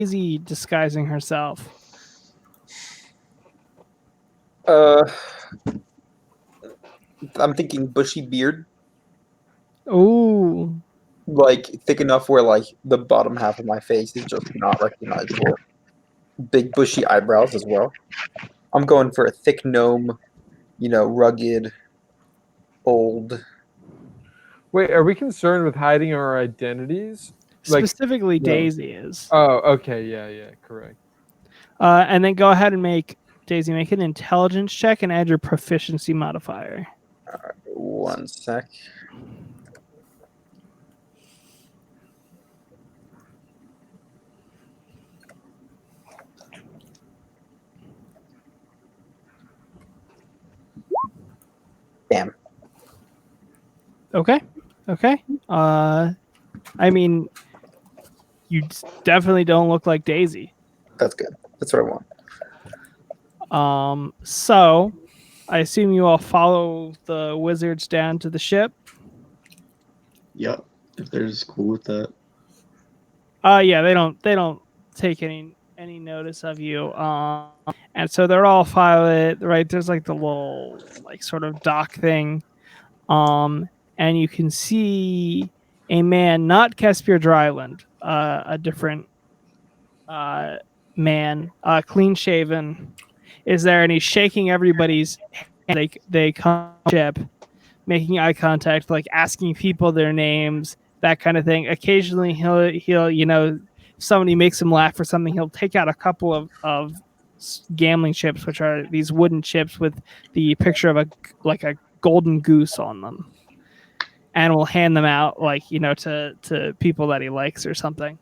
Daisy disguising herself? I'm thinking bushy beard, Ooh. like thick enough where like the bottom half of my face is just not recognizable. Big bushy eyebrows as well. I'm going for a thick gnome, rugged, old. Wait, are we concerned with hiding our identities? Specifically, no. Daisy is. Oh, okay, yeah, correct. And then go ahead and make an intelligence check and add your proficiency modifier. One sec. Damn. Okay. I mean, you definitely don't look like Daisy. That's good. That's what I want. So I assume you all follow the wizards down to the ship. Yep. If they're just cool with that. Yeah, they don't take any notice of you. And so they're all following, right? There's like the little like sort of dock thing. And you can see a man, not Caspier Dryland, a different man, clean shaven, is there, and he's shaking everybody's hand. They come ship, making eye contact, like asking people their names, that kind of thing. Occasionally, he'll if somebody makes him laugh or something, he'll take out a couple of gambling chips, which are these wooden chips with the picture of a golden goose on them, and will hand them out to people that he likes or something.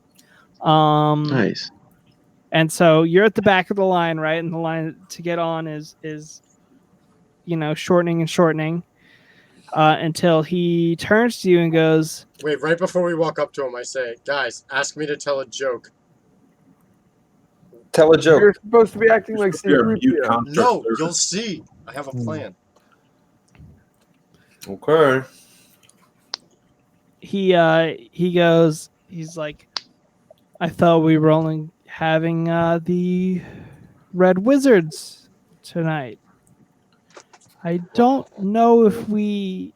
Nice. And so you're at the back of the line, right? And the line to get on is shortening and shortening until he turns to you and goes, Wait, right before we walk up to him, I say, guys, ask me to tell a joke. Tell a joke. You're supposed to be acting like C-3PO. No, you'll see. I have a plan. Okay. He goes, he's like, I thought we were only having the Red Wizards tonight. I don't know if we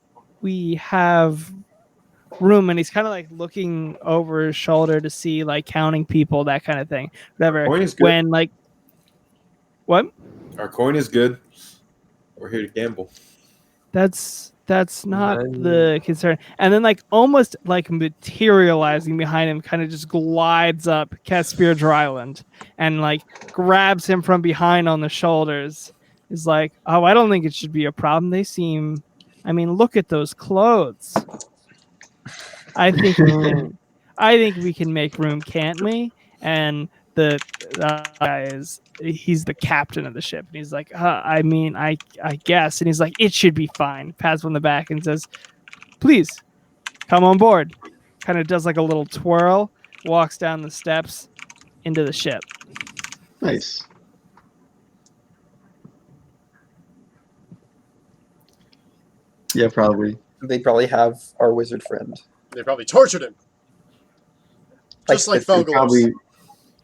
have room. And he's kind of like looking over his shoulder to see, like, counting people, that kind of thing. Whatever. Coin is good. When like, what? Our coin is good. We're here to gamble. That's not the concern. And then, like, almost like materializing behind him, kind of just glides up Caspier Dryland and like grabs him from behind on the shoulders. Is like, oh, I don't think it should be a problem. They seem, I mean, look at those clothes. I think we can make room, can't we? And the guy he's the captain of the ship, and he's like, I mean, I guess. And he's like, it should be fine. Pats on the back and says, please come on board. Kind of does like a little twirl, walks down the steps into the ship. Nice. Yeah, probably. They probably have our wizard friend. They probably tortured him. Just like Felgolos.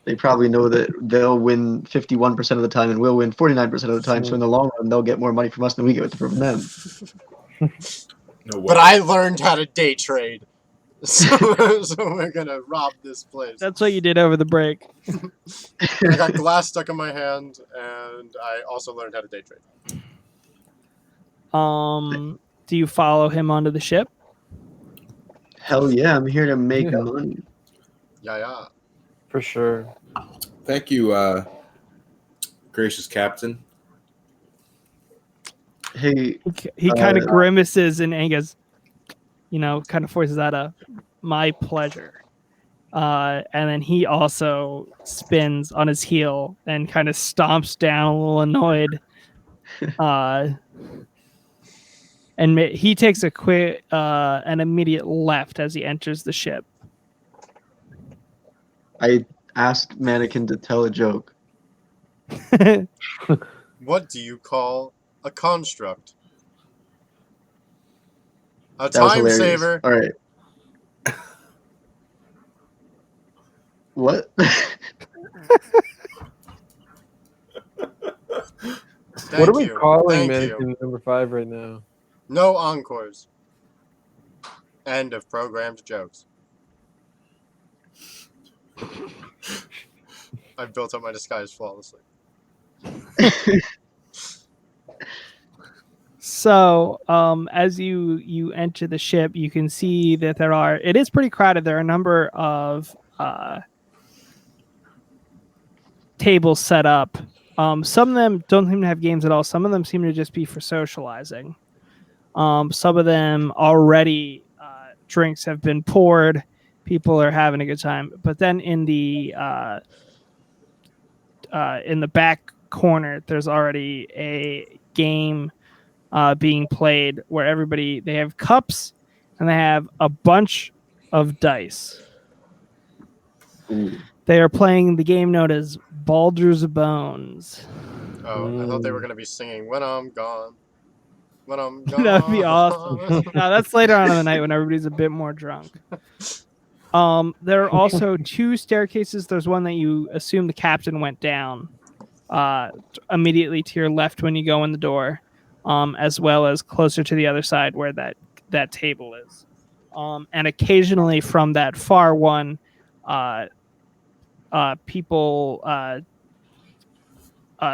They probably know that they'll win 51% of the time and we'll win 49% of the time. So in the long run, they'll get more money from us than we get from them. No way. But I learned how to day trade. So we're going to rob this place. That's what you did over the break. I got glass stuck in my hand, and I also learned how to day trade. Do you follow him onto the ship? Hell yeah, I'm here to make money. Yeah. For sure. Thank you, gracious captain. Hey, he kind of grimaces and goes, kind of forces out a my pleasure. And then he also spins on his heel and kind of stomps down a little annoyed. And he takes a quick, an immediate left as he enters the ship. I asked Mannequin to tell a joke. What do you call a construct? A That was time hilarious. saver. All right. What? Thank What are we you. calling Thank mannequin you. number 5 right now? No encores. End of programmed jokes. I've built up my disguise flawlessly. So, as you enter the ship, you can see that it is pretty crowded. There are a number of tables set up. Some of them don't seem to have games at all. Some of them seem to just be for socializing. Some of them already drinks have been poured. People are having a good time. But then in the back corner, there's already a game being played where they have cups and they have a bunch of dice. Ooh. They are playing the game known as Baldur's Bones. Oh, I thought they were going to be singing When I'm Gone. When I'm Gone. That would be awesome. No, that's later on in the night when everybody's a bit more drunk. There are also 2 staircases. There's one that you assume the captain went down immediately to your left when you go in the door, as well as closer to the other side where that table is. And occasionally from that far one, people,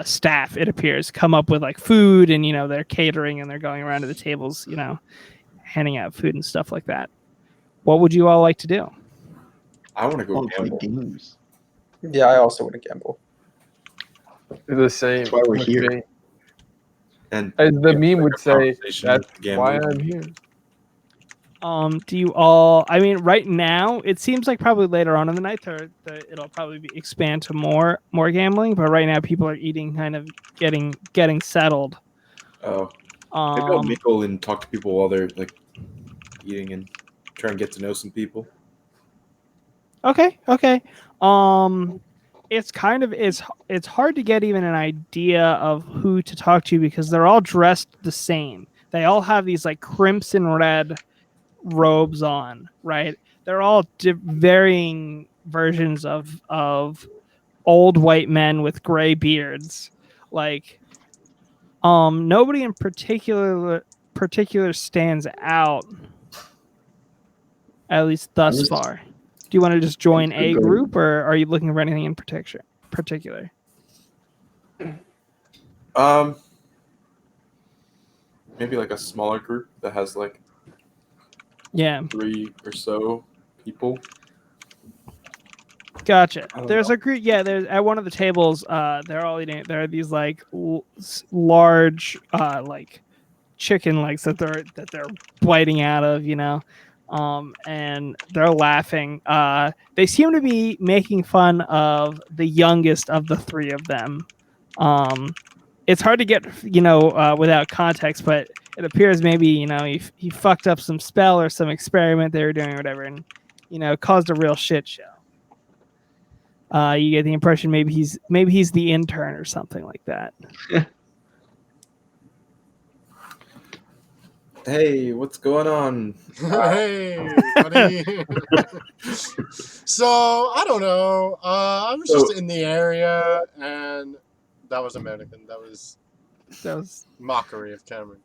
staff, it appears, come up with like food and, they're catering and they're going around to the tables, handing out food and stuff like that. What would you all like to do? I want to go All play gamble. games. Yeah, I also want to gamble. They're the same. That's why we're With here. me. And As the have, meme like, would a say, conversation that's with the why gambler. I'm here. Do you all? I mean, right now it seems like probably later on in the night it'll probably expand to more gambling. But right now people are eating, kind of getting settled. Oh, maybe I'll Um, mingle and talk to people while they're like eating and try and get to know some people. Okay. It's kind of it's hard to get even an idea of who to talk to because they're all dressed the same. They all have these like crimson red robes on, right? They're all varying versions of old white men with gray beards. Like, nobody in particular stands out, at least thus far. Do you want to just join a group, or are you looking for anything in particular? Maybe like a smaller group that has like 3 or so people. Gotcha. I don't There's a group. Yeah, there's at one of the tables. They're all eating. There are these like large, like chicken legs that they're biting out of. And they're laughing. They seem to be making fun of the youngest of the 3 of them. It's hard to get without context, but it appears maybe he fucked up some spell or some experiment they were doing or whatever, and caused a real shit show. You get the impression maybe he's the intern or something like that. Hey, what's going on? Hey, buddy. So, I don't know. I was just in the area, and that was a mannequin. That was mockery of Cameron.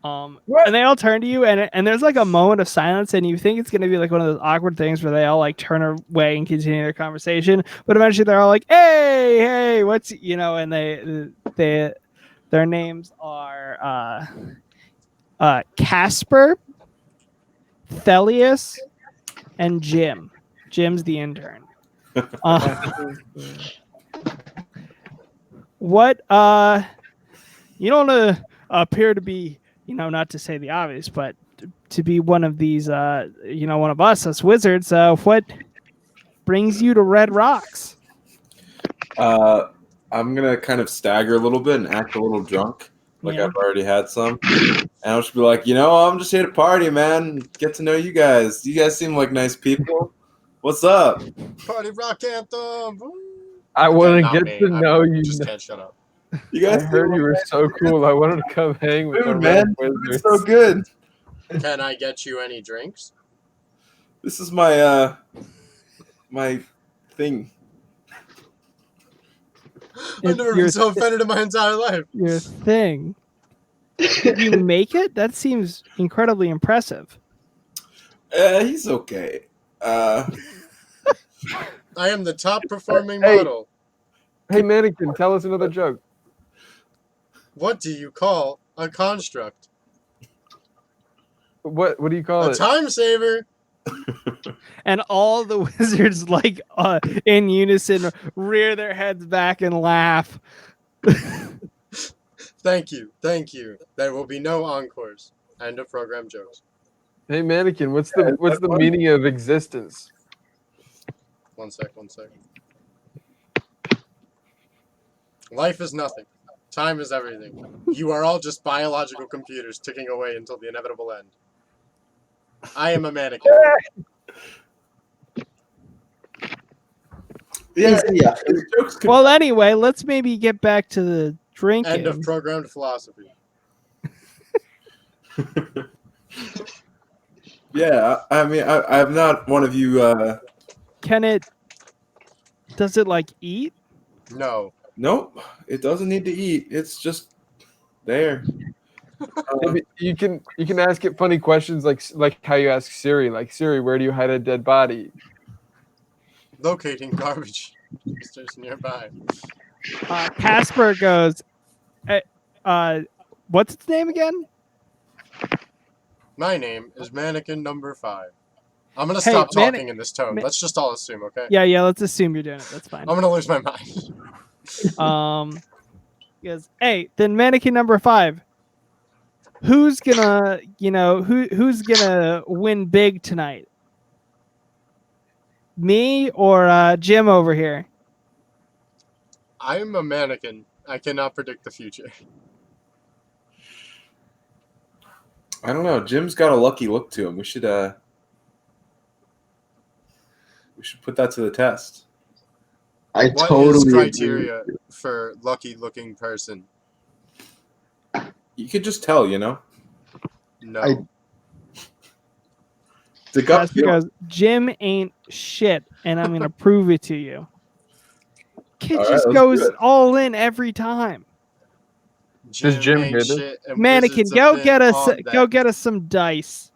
And they all turn to you, and there's like a moment of silence, and you think it's gonna be like one of those awkward things where they all like turn away and continue their conversation, but eventually they're all like, "Hey, what's?" And their names are Casper, Thelius, and Jim. Jim's the intern. What you don't appear to be, not to say the obvious, but to be one of these, one of us wizards. What brings you to Red Rocks? I'm gonna kind of stagger a little bit and act a little drunk, like I've already had some, and I'll just be like, I'm just here to party, man. Get to know you guys. You guys seem like nice people. What's up? Party rock anthem. Woo. I want to Okay, get to know you. Just can't shut up. You guys I heard you were so cool. I wanted to come hang with the Dude, Red man, Wizards. it's so good. Can I get you any drinks? This is my my thing. I've never been so offended in my entire life. Your thing. Did you make it? That seems incredibly impressive. He's okay. I am the top performing Hey. model. Hey, mannequin, tell us another joke. What do you call a construct? What do you call A it? time saver. And all the wizards, like in unison, rear their heads back and laugh. Thank you. There will be no encores. End of program jokes. Hey, mannequin, what's the meaning of existence? One sec. Life is nothing. Time is everything. You are all just biological computers ticking away until the inevitable end. I am a mannequin. Yeah. Well, anyway, let's maybe get back to the drinking. End of programmed philosophy. Yeah, I mean, I'm not one of you. Does it like eat? No. Nope, it doesn't need to eat. It's just there. Maybe you can ask it funny questions like how you ask Siri. Like, Siri, where do you hide a dead body? Locating garbage dumpsters nearby. Casper goes, what's its name again? My name is mannequin number 5. I'm gonna Hey, stop talking in this tone. Let's just all assume, okay? Yeah, let's assume you're doing it. That's fine. I'm gonna lose my mind. He goes, hey, then mannequin number 5. Who's gonna, who's gonna win big tonight? Me or Jim over here? I'm a mannequin. I cannot predict the future. I don't know. Jim's got a lucky look to him. We should put that to the test. What is criteria for lucky looking person? You could just tell, No. The gut Casper goes, Jim ain't shit, and I'm gonna prove it to you. Kid just goes all in every time. Does Jim hear this? Mannequin, go get us some dice.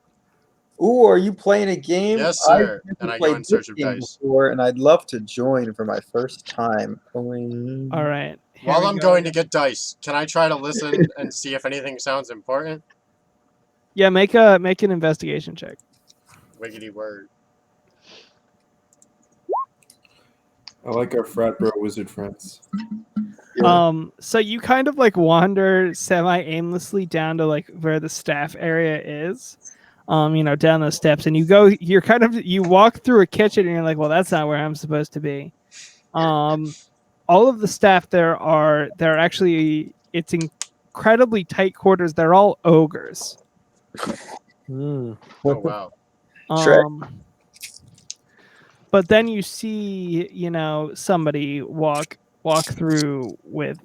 Ooh, are you playing a game? Yes, sir. And I go in search of this game dice. before, and I'd love to join for my first time. All right. While I'm going to get dice, can I try to listen and see if anything sounds important? Yeah, make an investigation check. Wiggity word. I like our frat bro wizard friends. Yeah. So you kind of like wander semi-aimlessly down to like where the staff area is. Down those steps, and you walk through a kitchen, and you're like, well, that's not where I'm supposed to be. All of the staff they're actually, it's incredibly tight quarters. They're all ogres. Oh wow. But then you see, somebody walk through with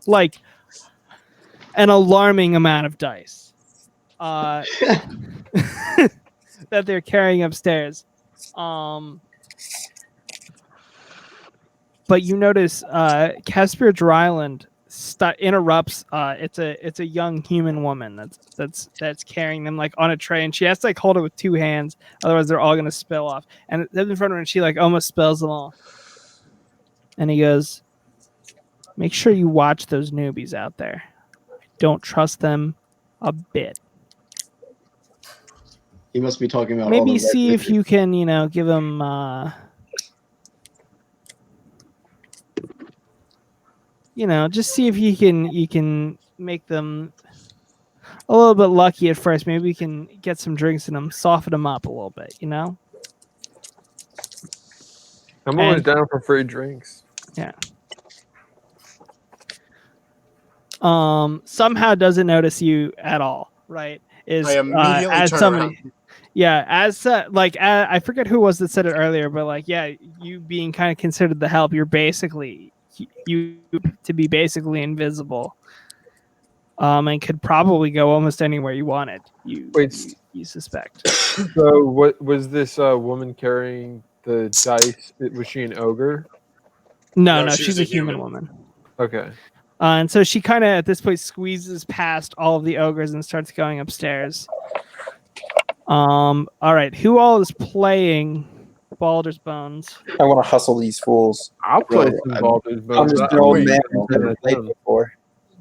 like an alarming amount of dice that they're carrying upstairs. But you notice Casper Dryland interrupts. It's a young human woman that's carrying them like on a tray, and she has to like hold it with 2 hands, otherwise they're all gonna spill off. And they're in front of her, and she like almost spills them all. And he goes, "Make sure you watch those newbies out there. Don't trust them a bit. He must be talking about Maybe see if you can, give them." Just see if you can make them a little bit lucky at first. Maybe we can get some drinks in them, soften them up a little bit, I'm always down for free drinks. Yeah. Somehow doesn't notice you at all, right? I immediately turn around. Yeah, I forget who was that said it earlier, but like, yeah, you being kind of considered the help, you're basically you to be basically invisible, and could probably go almost anywhere you wanted. You suspect. So, what was this woman carrying the dice? Was she an ogre? No, she's a human woman. Okay. And so she kind of at this point squeezes past all of the ogres and starts going upstairs. All right, who all is playing Baldur's Bones? I want to hustle these fools. I'll play Bro, some I'm- Baldur's I'm Bones. just an old wait. man who's never played before.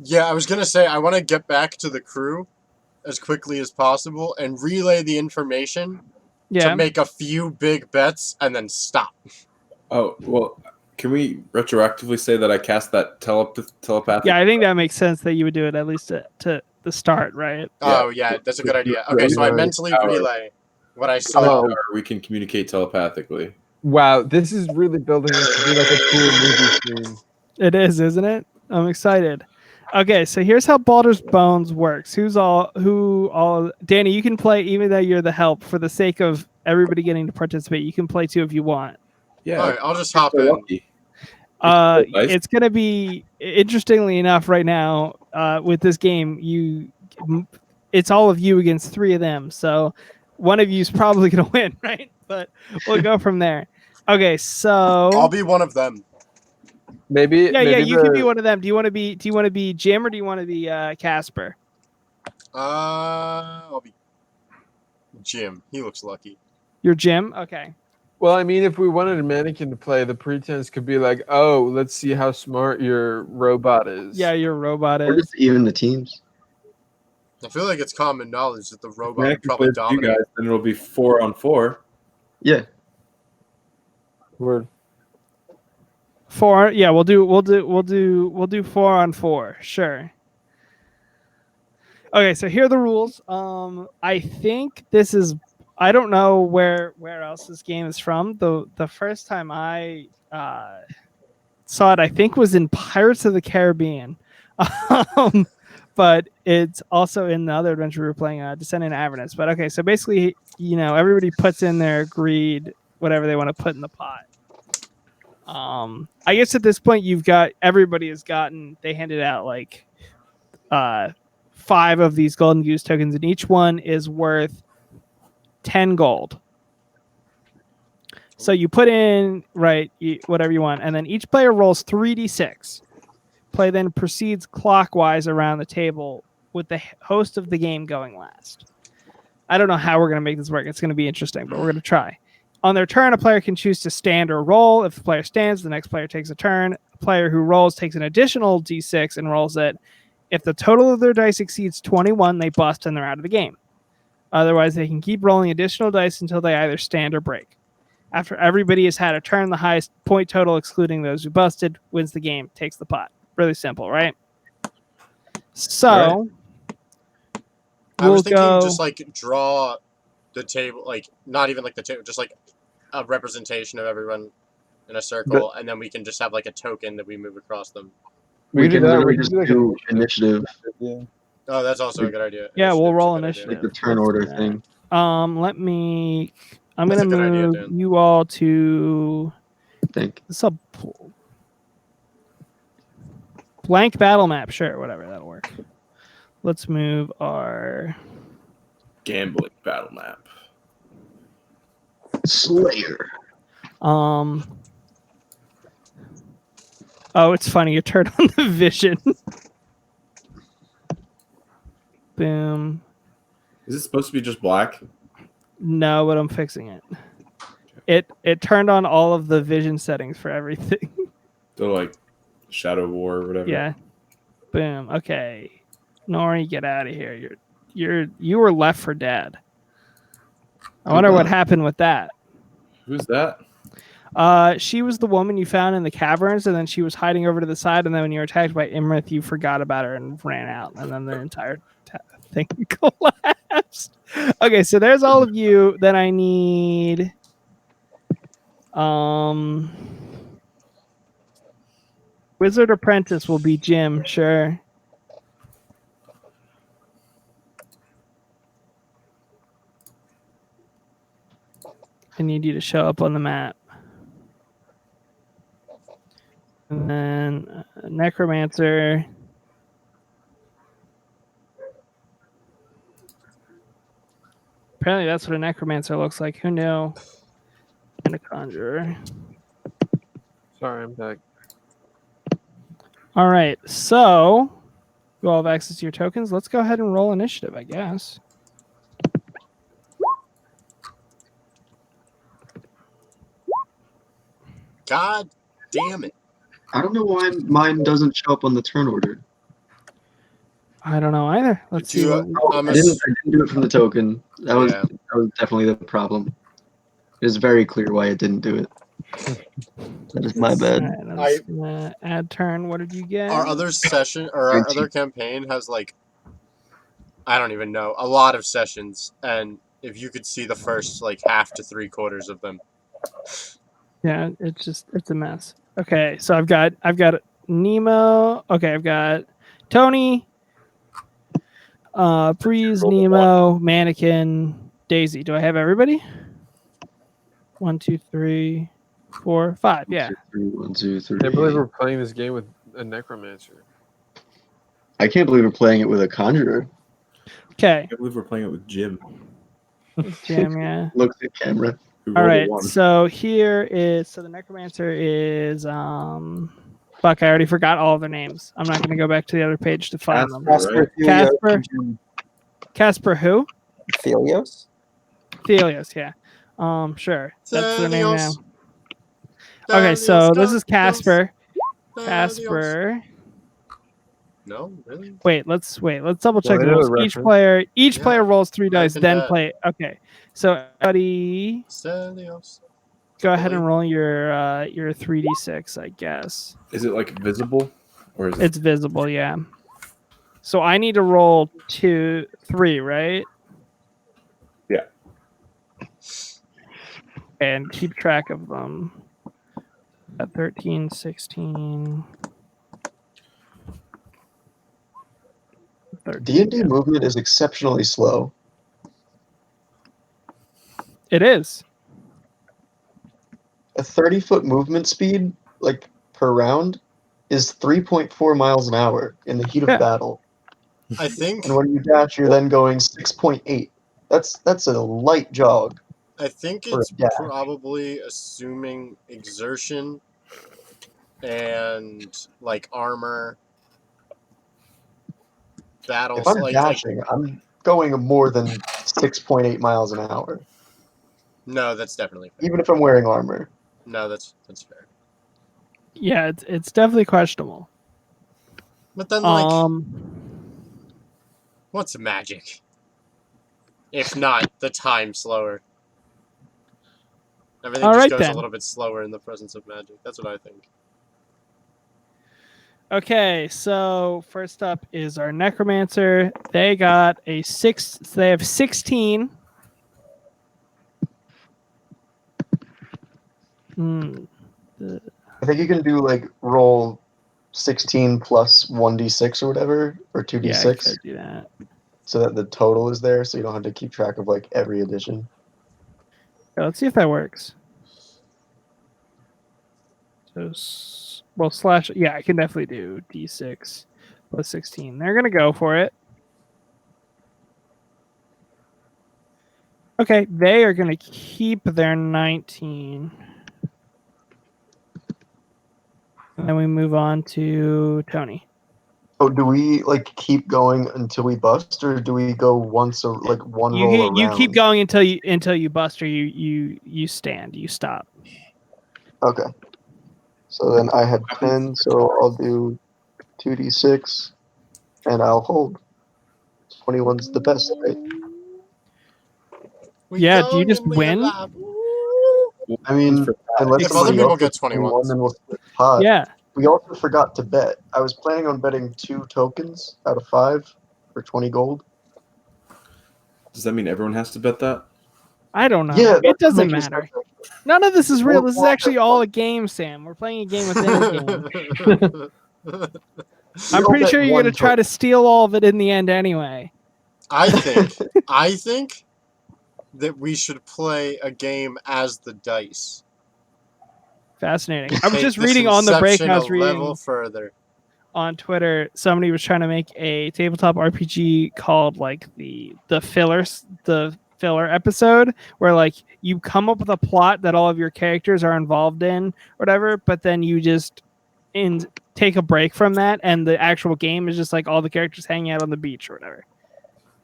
Yeah, I was gonna say I want to get back to the crew as quickly as possible and relay the information Yeah. to make a few big bets and then stop. Oh, well, can we retroactively say that I cast that telepathic? Yeah, I think that makes sense that you would do it at least to the start, right? Oh yeah, that's a good idea. Okay, so I mentally relay what I saw. Oh. Or we can communicate telepathically. Wow, this is really building up to be like a cool movie scene. It is, isn't it? I'm excited. Okay, so here's how Baldur's Bones works. Who all Danny, you can play even though you're the help for the sake of everybody getting to participate. You can play too if you want. Yeah. All right, I'll just hop so in. lucky. Nice. It's gonna be interestingly enough right now with this game. It's all of you against 3 of them. So one of you is probably gonna win, right? But we'll go from there. Okay, so I'll be one of them. Maybe yeah, maybe you can be one of them. Do you want to be Jim or do you want to be Casper? I'll be Jim. He looks lucky. You're Jim. Okay. Well, I mean, if we wanted a mannequin to play, the pretense could be like, "Oh, let's see how smart your robot is." Yeah, your robot Or is. just even the teams. I feel like it's common knowledge that the robot When I would can probably play with you dominate. guys, then it'll be 4-on-4. Yeah. Word. 4. Yeah, we'll do 4-on-4. Sure. Okay, so here are the rules. I think this is. I don't know where else this game is from. The first time I saw it, I think was in Pirates of the Caribbean, but it's also in the other adventure we were playing, Descent into Avernus. But okay, so basically, everybody puts in their agreed whatever they want to put in the pot. I guess at this point everybody has gotten. They handed out like 5 of these golden goose tokens, and each one is worth 10 gold. So you put in whatever you want, and then each player rolls 3d6. Play then proceeds clockwise around the table with the host of the game going last. I don't know how we're going to make this work. It's going to be interesting, but we're going to try. On their turn, a player can choose to stand or roll. If the player stands, the next player takes a turn. A player who rolls takes an additional d6 and rolls it. If the total of their dice exceeds 21, they bust and they're out of the game. Otherwise, they can keep rolling additional dice until they either stand or break. After everybody has had a turn, the highest point total, excluding those who busted, wins the game, takes the pot. Really simple, right? So, I was thinking go. just like draw the table, like not even like the table, just like a representation of everyone in a circle, and then we can just have like a token that we move across them. We can do that. literally We just can do do initiative, Yeah. Oh, that's also a good idea. Yeah, we'll Initiative's a roll good idea. initiative. like the turn Let's do order that. thing. I'm That's gonna a good idea, move Dan. you all to I think. blank battle map. Sure, whatever, that'll work. Let's move our Gambling battle map. Slayer. Oh, it's funny. You turn on the vision. Boom. Is it supposed to be just black? No, but I'm fixing it. It turned on all of the vision settings for everything. So like Shadow War or whatever. Yeah. Boom. Okay. Nori, get out of here. You were left for dead. I wonder what happened with that. Who's that? She was the woman you found in the caverns, and then she was hiding over to the side, and then when you were attacked by Imrith, you forgot about her and ran out, and then the entire thing collapsed. Okay, so there's all of you that I need. Wizard Apprentice will be Jim, sure. I need you to show up on the map. And then Necromancer. Apparently that's what a Necromancer looks like. Who knew? And a Conjurer. Sorry, I'm back. All right, so you all have access to your tokens. Let's go ahead and roll initiative, I guess. God damn it. I don't know why mine doesn't show up on the turn order. I don't know either. Let's Did see you, what. I'm I didn't do it from the token. That was definitely the problem. It is very clear why it didn't do it. That is my bad. All right, I'm just gonna add turn. What did you get? Our other session or our other campaign has like, I don't even know, a lot of sessions, and if you could see the first like half to 3/4 of them. Yeah, it's a mess. Okay, so I've got Nemo. Okay, I've got Tony, Breeze, Nemo, Mannequin, Daisy. Do I have everybody? 1, 2, 3, 4, 5. Yeah. 1, 2, 3. I can't believe we're playing this game with a necromancer. I can't believe we're playing it with a conjurer. Okay. I can't believe we're playing it with Jim. Jim, yeah. Look at the camera. Who All rolled a right. 1. So here is the necromancer is fuck, I already forgot all of their names. I'm not gonna go back to the other page to find them. Casper, right? Casper. Casper who? Thelios? Thelios, yeah. Sure. That's their name now. Thelios. Okay, so Thelios, this is Casper. Thelios. Casper. No, really? Wait, let's double check I the know rules. the Each reference. player rolls 3 dice, Life and then death. play. Okay. So everybody Thelios. go ahead and roll your 3d6, I guess. Is it like visible, or is it? It's visible, yeah. So I need to roll 2, 3, right? Yeah. And keep track of them. At 13, 16. 13, D&D yeah. movement is exceptionally slow. It is. A 30-foot movement speed, like per round, is 3.4 miles an hour in the heat of Yeah. battle. I think And when you dash, you're then going 6.8. That's a light jog. For it's a dash. probably assuming exertion and like armor battles. If I'm like dashing, I'm going more than 6.8 miles an hour, no, that's definitely fair. even if I'm wearing armor. No, that's fair. Yeah, it's definitely questionable. But then what's magic? If not the time slower. Everything All just right, goes then. a little bit slower in the presence of magic. That's what I think. Okay, so first up is our necromancer. They got a 6. So they have 16. I think you can do like roll 16 plus 1d6 or whatever, or 2d6, Yeah, I could do that. so that the total is there, so you don't have to keep track of like every addition. Yeah, let's see if that works. So, well, slash. Yeah, I can definitely do d6 plus 16. They're gonna go for it. Okay, they are gonna keep their 19. And then we move on to Tony. Oh, do we like keep going until we bust, or do we go once or like one roll around? You keep going until you bust, or you stand, you stop. Okay. So then I had 10, so I'll do 2d6, and I'll hold. 21's the best, right? Yeah, do you just win? I mean, unless If somebody other people else get gets 21s. then we'll split the pot. Yeah. We also forgot to bet. I was planning on betting 2 tokens out of 5 for 20 gold. Does that mean everyone has to bet that? I don't know. Yeah, It doesn't making matter. sense. None of this is real. This is Well, actually all a game, Sam. We're playing a game within a game. I'm We'll pretty bet sure you're one going to try to steal all of it in the end anyway. I think that we should play a game as the dice. Fascinating. I was Take just this reading on the break. inception I was a level reading further. on Twitter. Somebody was trying to make a tabletop RPG called like the filler episode, where like you come up with a plot that all of your characters are involved in, whatever, but then you just take a break from that, and the actual game is just like all the characters hanging out on the beach or whatever.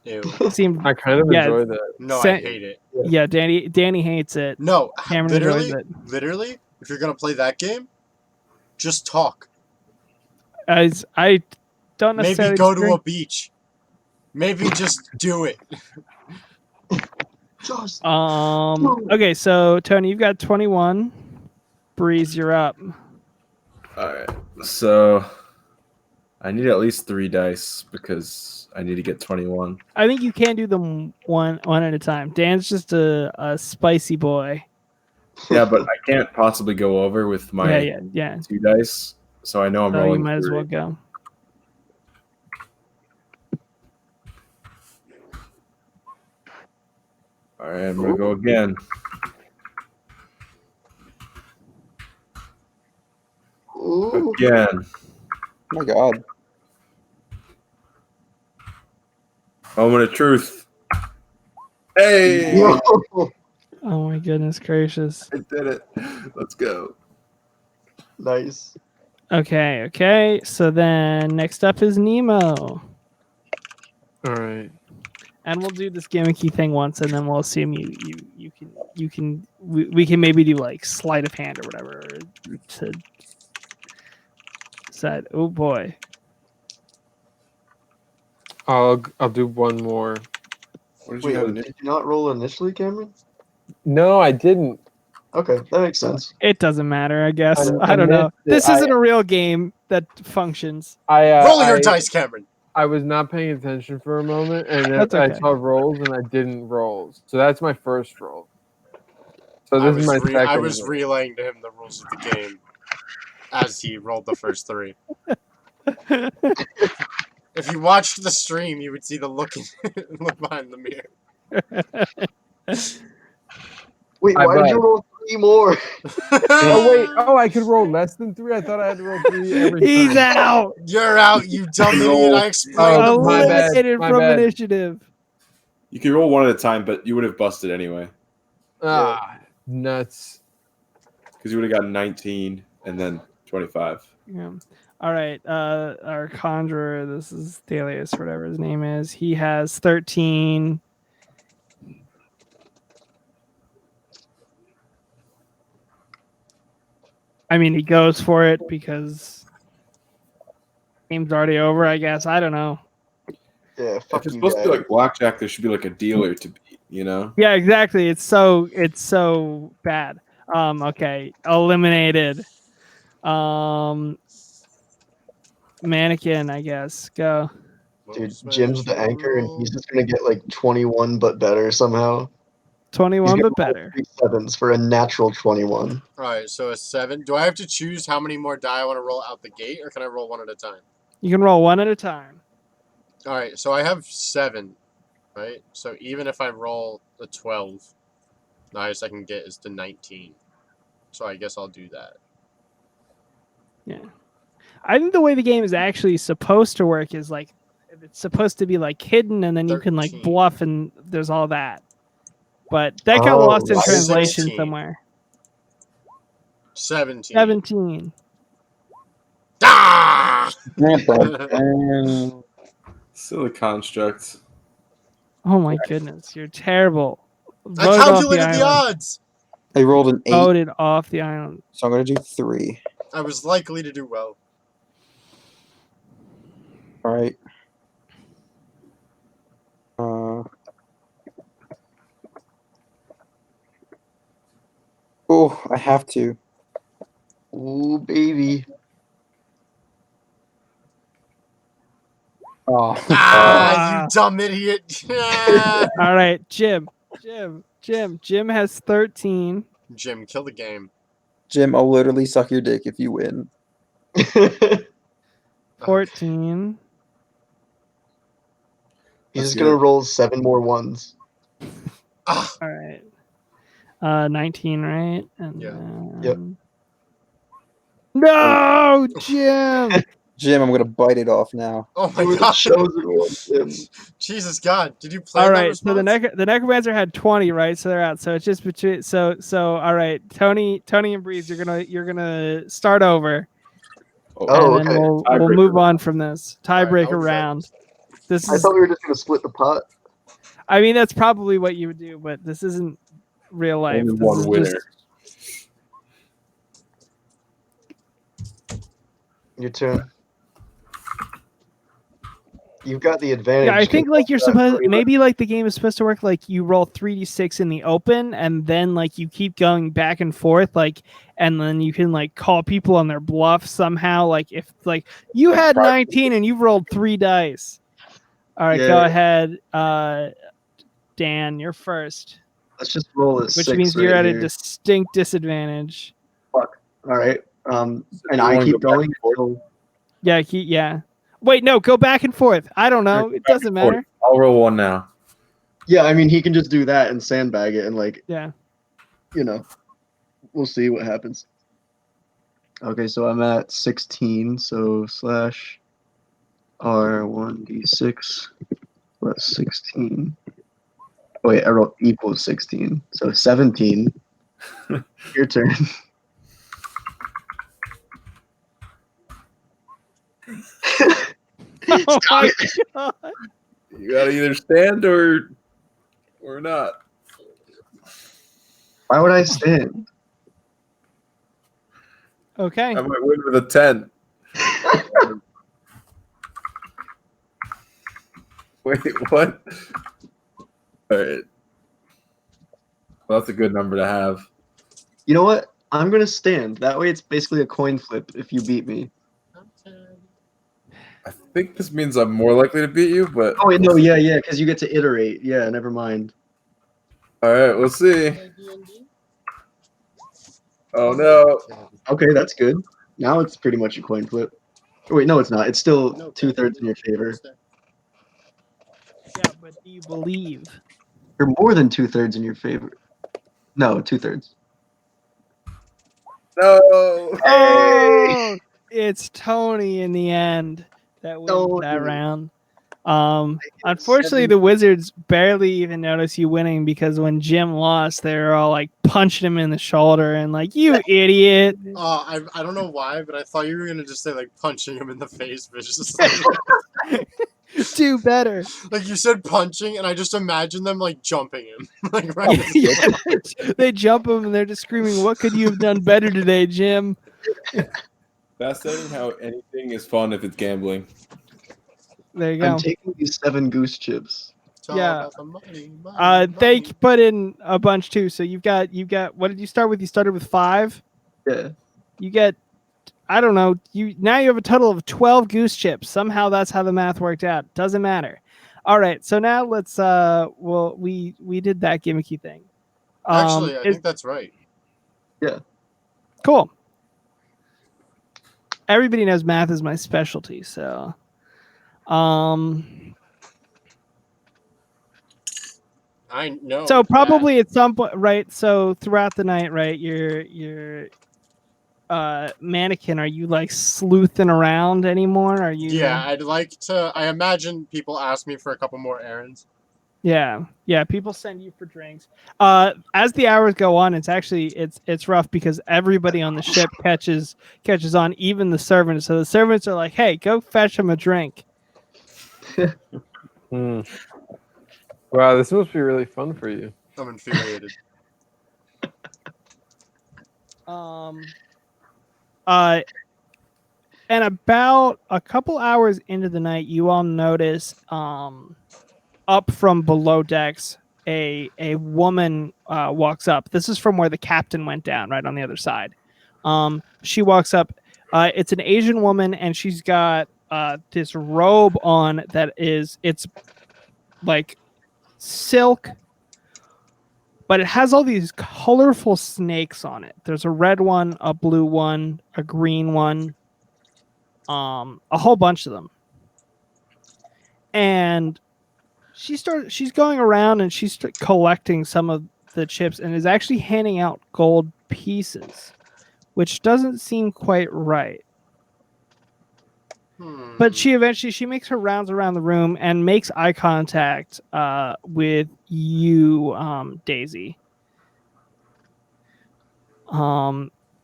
Ew. It seemed I kind of Yeah. enjoy that. No, Sa- I hate it. yeah. Danny hates it. No, Cameron enjoys literally, it. literally, if you're gonna play that game, just talk. I don't necessarily Maybe go disagree. to a beach. Maybe just do it. Just Okay, so Tony, you've got 21. Breeze, you're up. All right. So I need at least 3 dice because I need to get 21. I think you can do them one at a time. Dan's just a spicy boy. Yeah, but I can't possibly go over with my Yeah. 2 dice. So I know I'm So you rolling might as 3. well go. All right, I'm gonna go again. Ooh. Again. Oh my god. Moment of truth. Hey, Yo. Oh my goodness gracious. I did it. Let's go. Nice. Okay. So then next up is Nemo. All right. And we'll do this gimmicky thing once, and then we'll assume you can we can maybe do like sleight of hand or whatever to decide. Oh boy. I'll do one more. What did Wait, you have? did you not roll initially, Cameron? No, I didn't. Okay, that makes sense. It doesn't matter, I guess. I I don't know. missed it. This isn't a real game that functions. Roll your dice, Cameron. I was not paying attention for a moment, and then That's okay. I saw rolls, and I didn't roll. So that's my first roll. So this is my second. I was roll. relaying to him the rules of the game as he rolled the first 3. If you watched the stream, you would see the look behind the mirror. Wait, I why did bet. you roll 3 more? Oh wait! Oh, I could roll less than 3. I thought I had to roll 3 every He's time. out. You're out, you dumb idiot. I explained Oh, the my rules. bad. Eliminated my from bad. initiative. You can roll 1 at a time, but you would have busted anyway Ah, nuts. because you would have gotten 19 and then 25. Yeah. All right. Our conjurer, this is Thalius, whatever his name is. He has 13. I mean, he goes for it because game's already over, I guess. I don't know. Yeah, If fuck it's you supposed to be guys. like blackjack, there should be like a dealer to beat, you know? Yeah, exactly. It's so bad. Okay. Eliminated. Mannequin, I guess. Go. Dude, Jim's the anchor, and he's just gonna get like 21, but better somehow. He's 21 gonna but roll better. 3 7s for a natural 21. Alright, so a 7. Do I have to choose how many more die I want to roll out the gate, or can I roll 1 at a time? You can roll 1 at a time. Alright, so I have 7, right? So even if I roll a 12, the highest I can get is to 19. So I guess I'll do that. Yeah. I think the way the game is actually supposed to work is like it's supposed to be like hidden and then you can like 13. bluff and there's all that. But that got Oh, lost in right. translation 16. somewhere. 17. 17. Ah! Silly construct. Oh my goodness, you're terrible. I Voted off calculated the island. odds! I rolled an 8, Voted off the island. so I'm gonna do 3. I was likely to do well. All right. Oh, I have to. Ooh, baby. Oh, Ah, you dumb idiot. All right, Jim has 13. Jim, kill the game. Jim, I'll literally suck your dick if you win. 14. He's That's just gonna good. roll 7 more 1s. Ah, All right. 19, right? And Yeah. then... Yep. No, Jim. Jim, I'm gonna bite it off now. oh You were my the god. chosen one, Jim. Jesus God. Did you play All that right. So the response? the necromancer had 20, right? So they're out. So it's just between. So all right. Tony and Breeze, you're gonna start over. Oh, and then okay. we'll Tiebreaker move on from this Alright, tiebreaker I'll be back. round. This I is, thought we were just gonna split the pot. I mean, that's probably what you would do, but this isn't real life. Only This one is winner. just Your turn. You've got the advantage. yeah. I think like you're Got supposed, three maybe like the game is supposed to work like you roll 3d6 in the open, and then like you keep going back and forth, like, and then you can like call people on their bluff somehow. Like if like you had 19 and you've rolled 3 dice. All right, go Yeah. ahead, Dan. You're first, Let's just roll a which 6 means right you're at a here. distinct disadvantage. All right. And You I wanna keep go back going and forth? until Yeah, yeah. Wait, no, go back and forth. I don't know. It doesn't matter. I'll roll one now. yeah. I mean, he can just do that and sandbag it, and like Yeah. we'll see what happens. Okay, so I'm at 16. So slash R1d6 plus 16. Oh, wait, I wrote equals 16. So 17. Your turn. Oh my god. You gotta either stand or not. Why would I stand? Okay. I might win with a 10. Wait, what? All right. Well, that's a good number to have. You know what? I'm gonna stand. That way, it's basically a coin flip if you beat me. I think this means I'm more likely to beat you, but Oh wait, no, yeah, because you get to iterate. Yeah, never mind. all right, we'll see. Oh no. Okay, that's good. Now it's pretty much a coin flip. Oh, wait, no, it's not. It's still No, 2/3 in your favor. Yeah, but do you believe? You're more than 2/3 in your favor. No, 2/3. No. Oh, it's Tony in the end that wins that Tony. round. Unfortunately, the Wizards barely even notice you winning because when Jim lost, they were all like punching him in the shoulder and like, "You idiot!" I don't know why, but I thought you were gonna just say like punching him in the face viciously. Do better. Like you said punching, and I just imagined them like jumping him. Like right. They jump him and they're just screaming, "What could you have done better today, Jim?" Fascinating how anything is fun if it's gambling. There you I'm go. taking these 7 goose chips. It's all Yeah. about the money, They money. put in a bunch too. So you've got. What did you start with? You started with 5. Yeah. You get, I don't know. You have a total of 12 goose chips. Somehow that's how the math worked out. Doesn't matter. All right. So now let's. Well, we did that gimmicky thing. Actually, I think that's right. Cool. Everybody knows math is my specialty. So, I know. so that. probably at some point, right? So throughout the night, right? Your mannequin, are you like sleuthing around anymore? Are you? Yeah, I'd like to. I imagine people ask me for a couple more errands. Yeah. People send you for drinks. As the hours go on, it's actually it's rough because everybody on the ship catches on, even the servants. So the servants are like, "Hey, go fetch him a drink." Wow, this must be really fun for you. I'm infuriated. And about a couple hours into the night, you all notice up from below decks a woman walks up. This is from where the captain went down, right on the other side. She walks up. It's an Asian woman, and she's got this robe on it's like silk, but it has all these colorful snakes on it. There's a red one, a blue one, a green one, a whole bunch of them. And she's going around and she's collecting some of the chips and is actually handing out gold pieces, which doesn't seem quite right. But she eventually makes her rounds around the room and makes eye contact with you, Daisy.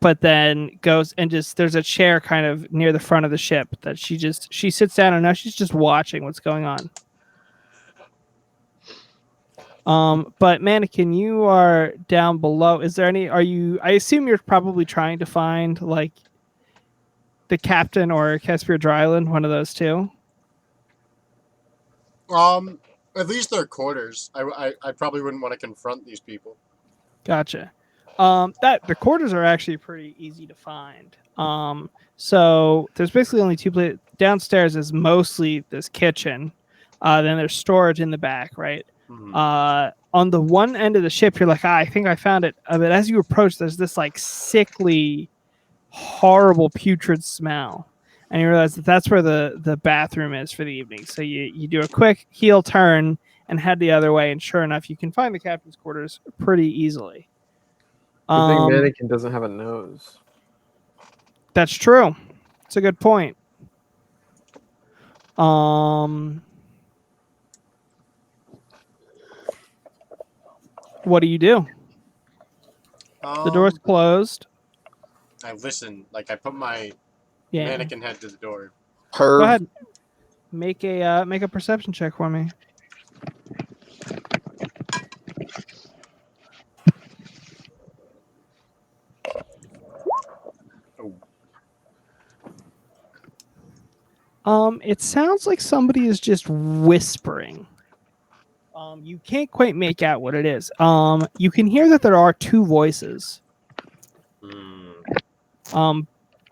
but then goes and just there's a chair kind of near the front of the ship that she sits down and now she's just watching what's going on. But Mannequin, you are down below. Is there any? I assume you're probably trying to find like the captain or Caspian Dryland, one of those two. At least their quarters. I probably wouldn't want to confront these people. Gotcha. That the quarters are actually pretty easy to find. So there's basically only two places. Downstairs is mostly this kitchen. Then there's storage in the back, right? Mhm. On the one end of the ship, you're like, I think I found it. But as you approach, there's this like sickly, horrible, putrid smell, and you realize that that's where the bathroom is for the evening. So you do a quick heel turn and head the other way, and sure enough, you can find the captain's quarters pretty easily. Good thing Mannequin doesn't have a nose. That's true. It's a good point. What do you do? The door's closed. I listen. Like I put my Yeah. mannequin head to the door. Go ahead. Make a perception check for me. It sounds like somebody is just whispering. You can't quite make out what it is. You can hear that there are two voices.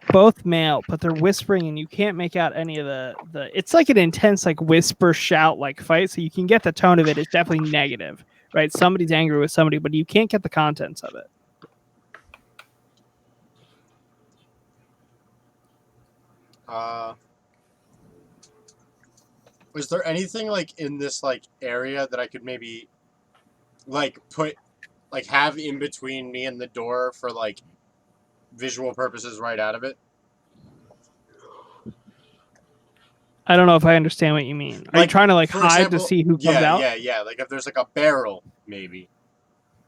Both male, but they're whispering, and you can't make out any of the. It's like an intense, like whisper shout, like fight. So you can get the tone of it. It's definitely negative, right? Somebody's angry with somebody, but you can't get the contents of it. Was there anything like in this like area that I could maybe like put like have in between me and the door for like visual purposes right out of it? I don't know if I understand what you mean. Are you trying to like for hide example, to see who comes out? Yeah. Like if there's like a barrel, maybe.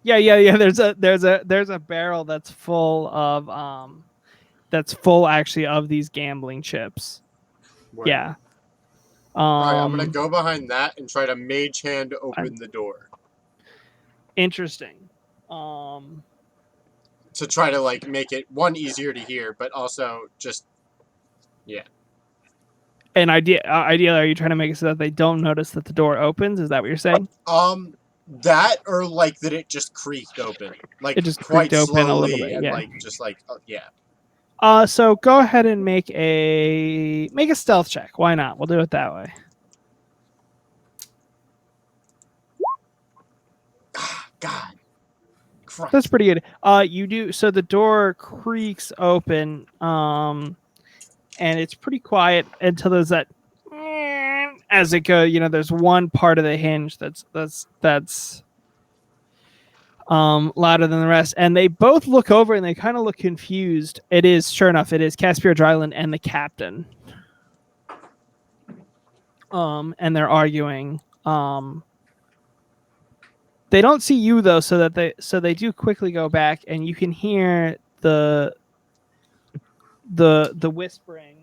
Yeah. There's a barrel that's full of actually of these gambling chips. Where? Yeah. All right, I'm gonna go behind that and try to mage hand open the door. Interesting. To try to like make it one easier to hear, but also just An idea. Ideally, are you trying to make it so that they don't notice that the door opens? Is that what you're saying? That or like that it just creaked open, like It just quite creaked open a little slowly bit, and yeah. like just like yeah. So go ahead and make a stealth check. Why not? We'll do it that way. God. Christ. That's pretty good. You do so the door creaks open, and it's pretty quiet until there's that as it goes. You know, there's one part of the hinge that's louder than the rest, and they both look over and they kind of look confused. It is sure enough, it is Caspian Dryland and the captain. And they're arguing. They don't see you though, so they do quickly go back, and you can hear the whispering.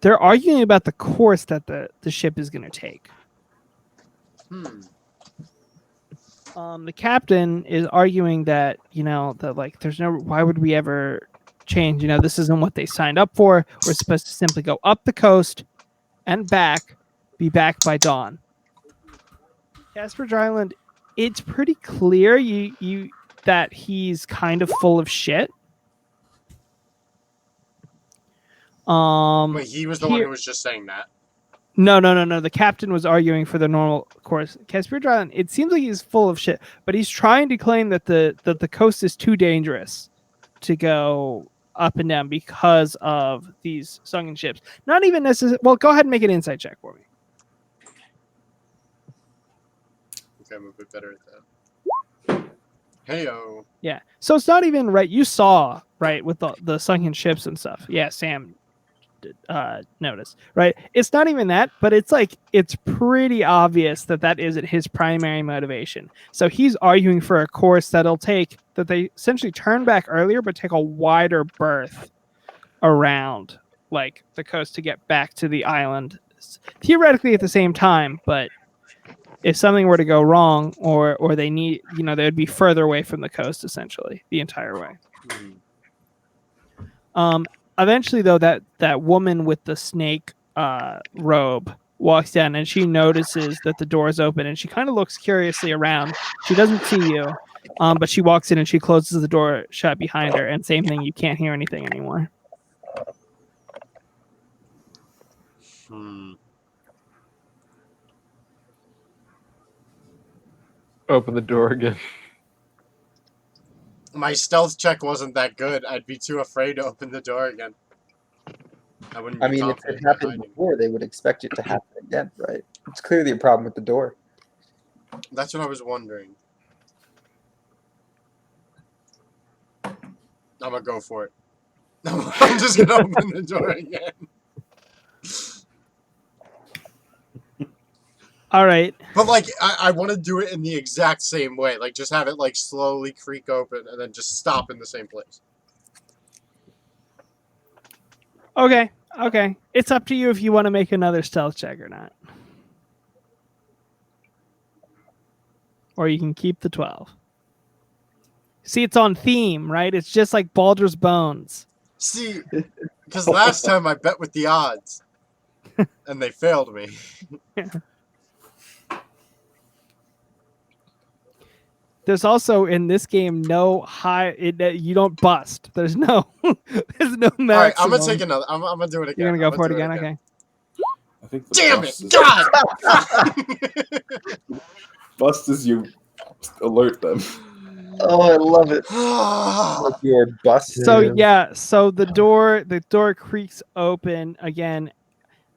They're arguing about the course that the ship is going to take. The captain is arguing that like there's no, why would we ever change? This isn't what they signed up for. We're supposed to simply go up the coast and be back by dawn. Caspian Dryland, it's pretty clear that he's kind of full of shit. Wait, he was the one who was just saying that. No. The captain was arguing for the normal course. Caspian Dryland, it seems like he's full of shit, but he's trying to claim that the coast is too dangerous to go up and down because of these sunken ships. Not even necessarily. Well, go ahead and make an insight check for me. Okay, I'm a bit better at that. Heyo. Yeah. So it's not even right. You saw right with the sunken ships and stuff. Yeah, Sam notice, right? It's not even that, but it's like it's pretty obvious that isn't his primary motivation. So he's arguing for a course that they essentially turn back earlier, but take a wider berth around like the coast to get back to the island, theoretically at the same time, but if something were to go wrong or they need, they would be further away from the coast essentially the entire way. Eventually though, that woman with the snake robe walks down and she notices that the door is open and she kind of looks curiously around. She doesn't see you, but she walks in and she closes the door shut behind her, and same thing, you can't hear anything anymore. Open the door again. My stealth check wasn't that good. I'd be too afraid to open the door again. I wouldn't. I mean, if it happened before, they would expect it to happen again, right? It's clearly a problem with the door. That's what I was wondering. I'm gonna go for it. I'm just gonna open the door again. All right. But like, I want to do it in the exact same way. Like, just have it like slowly creak open and then just stop in the same place. Okay. It's up to you if you want to make another stealth check or not. Or you can keep the 12. See, it's on theme, right? It's just like Baldur's Bones. See, because last time I bet with the odds, and they failed me. There's also in this game no you don't bust. There's no maximum. All right, I'm gonna take another. I'm gonna do it again. You're gonna go for it again? Okay. I think Damn it! God! Bust is you alert them. Oh, I love it. Like your bus. So the door creaks open again.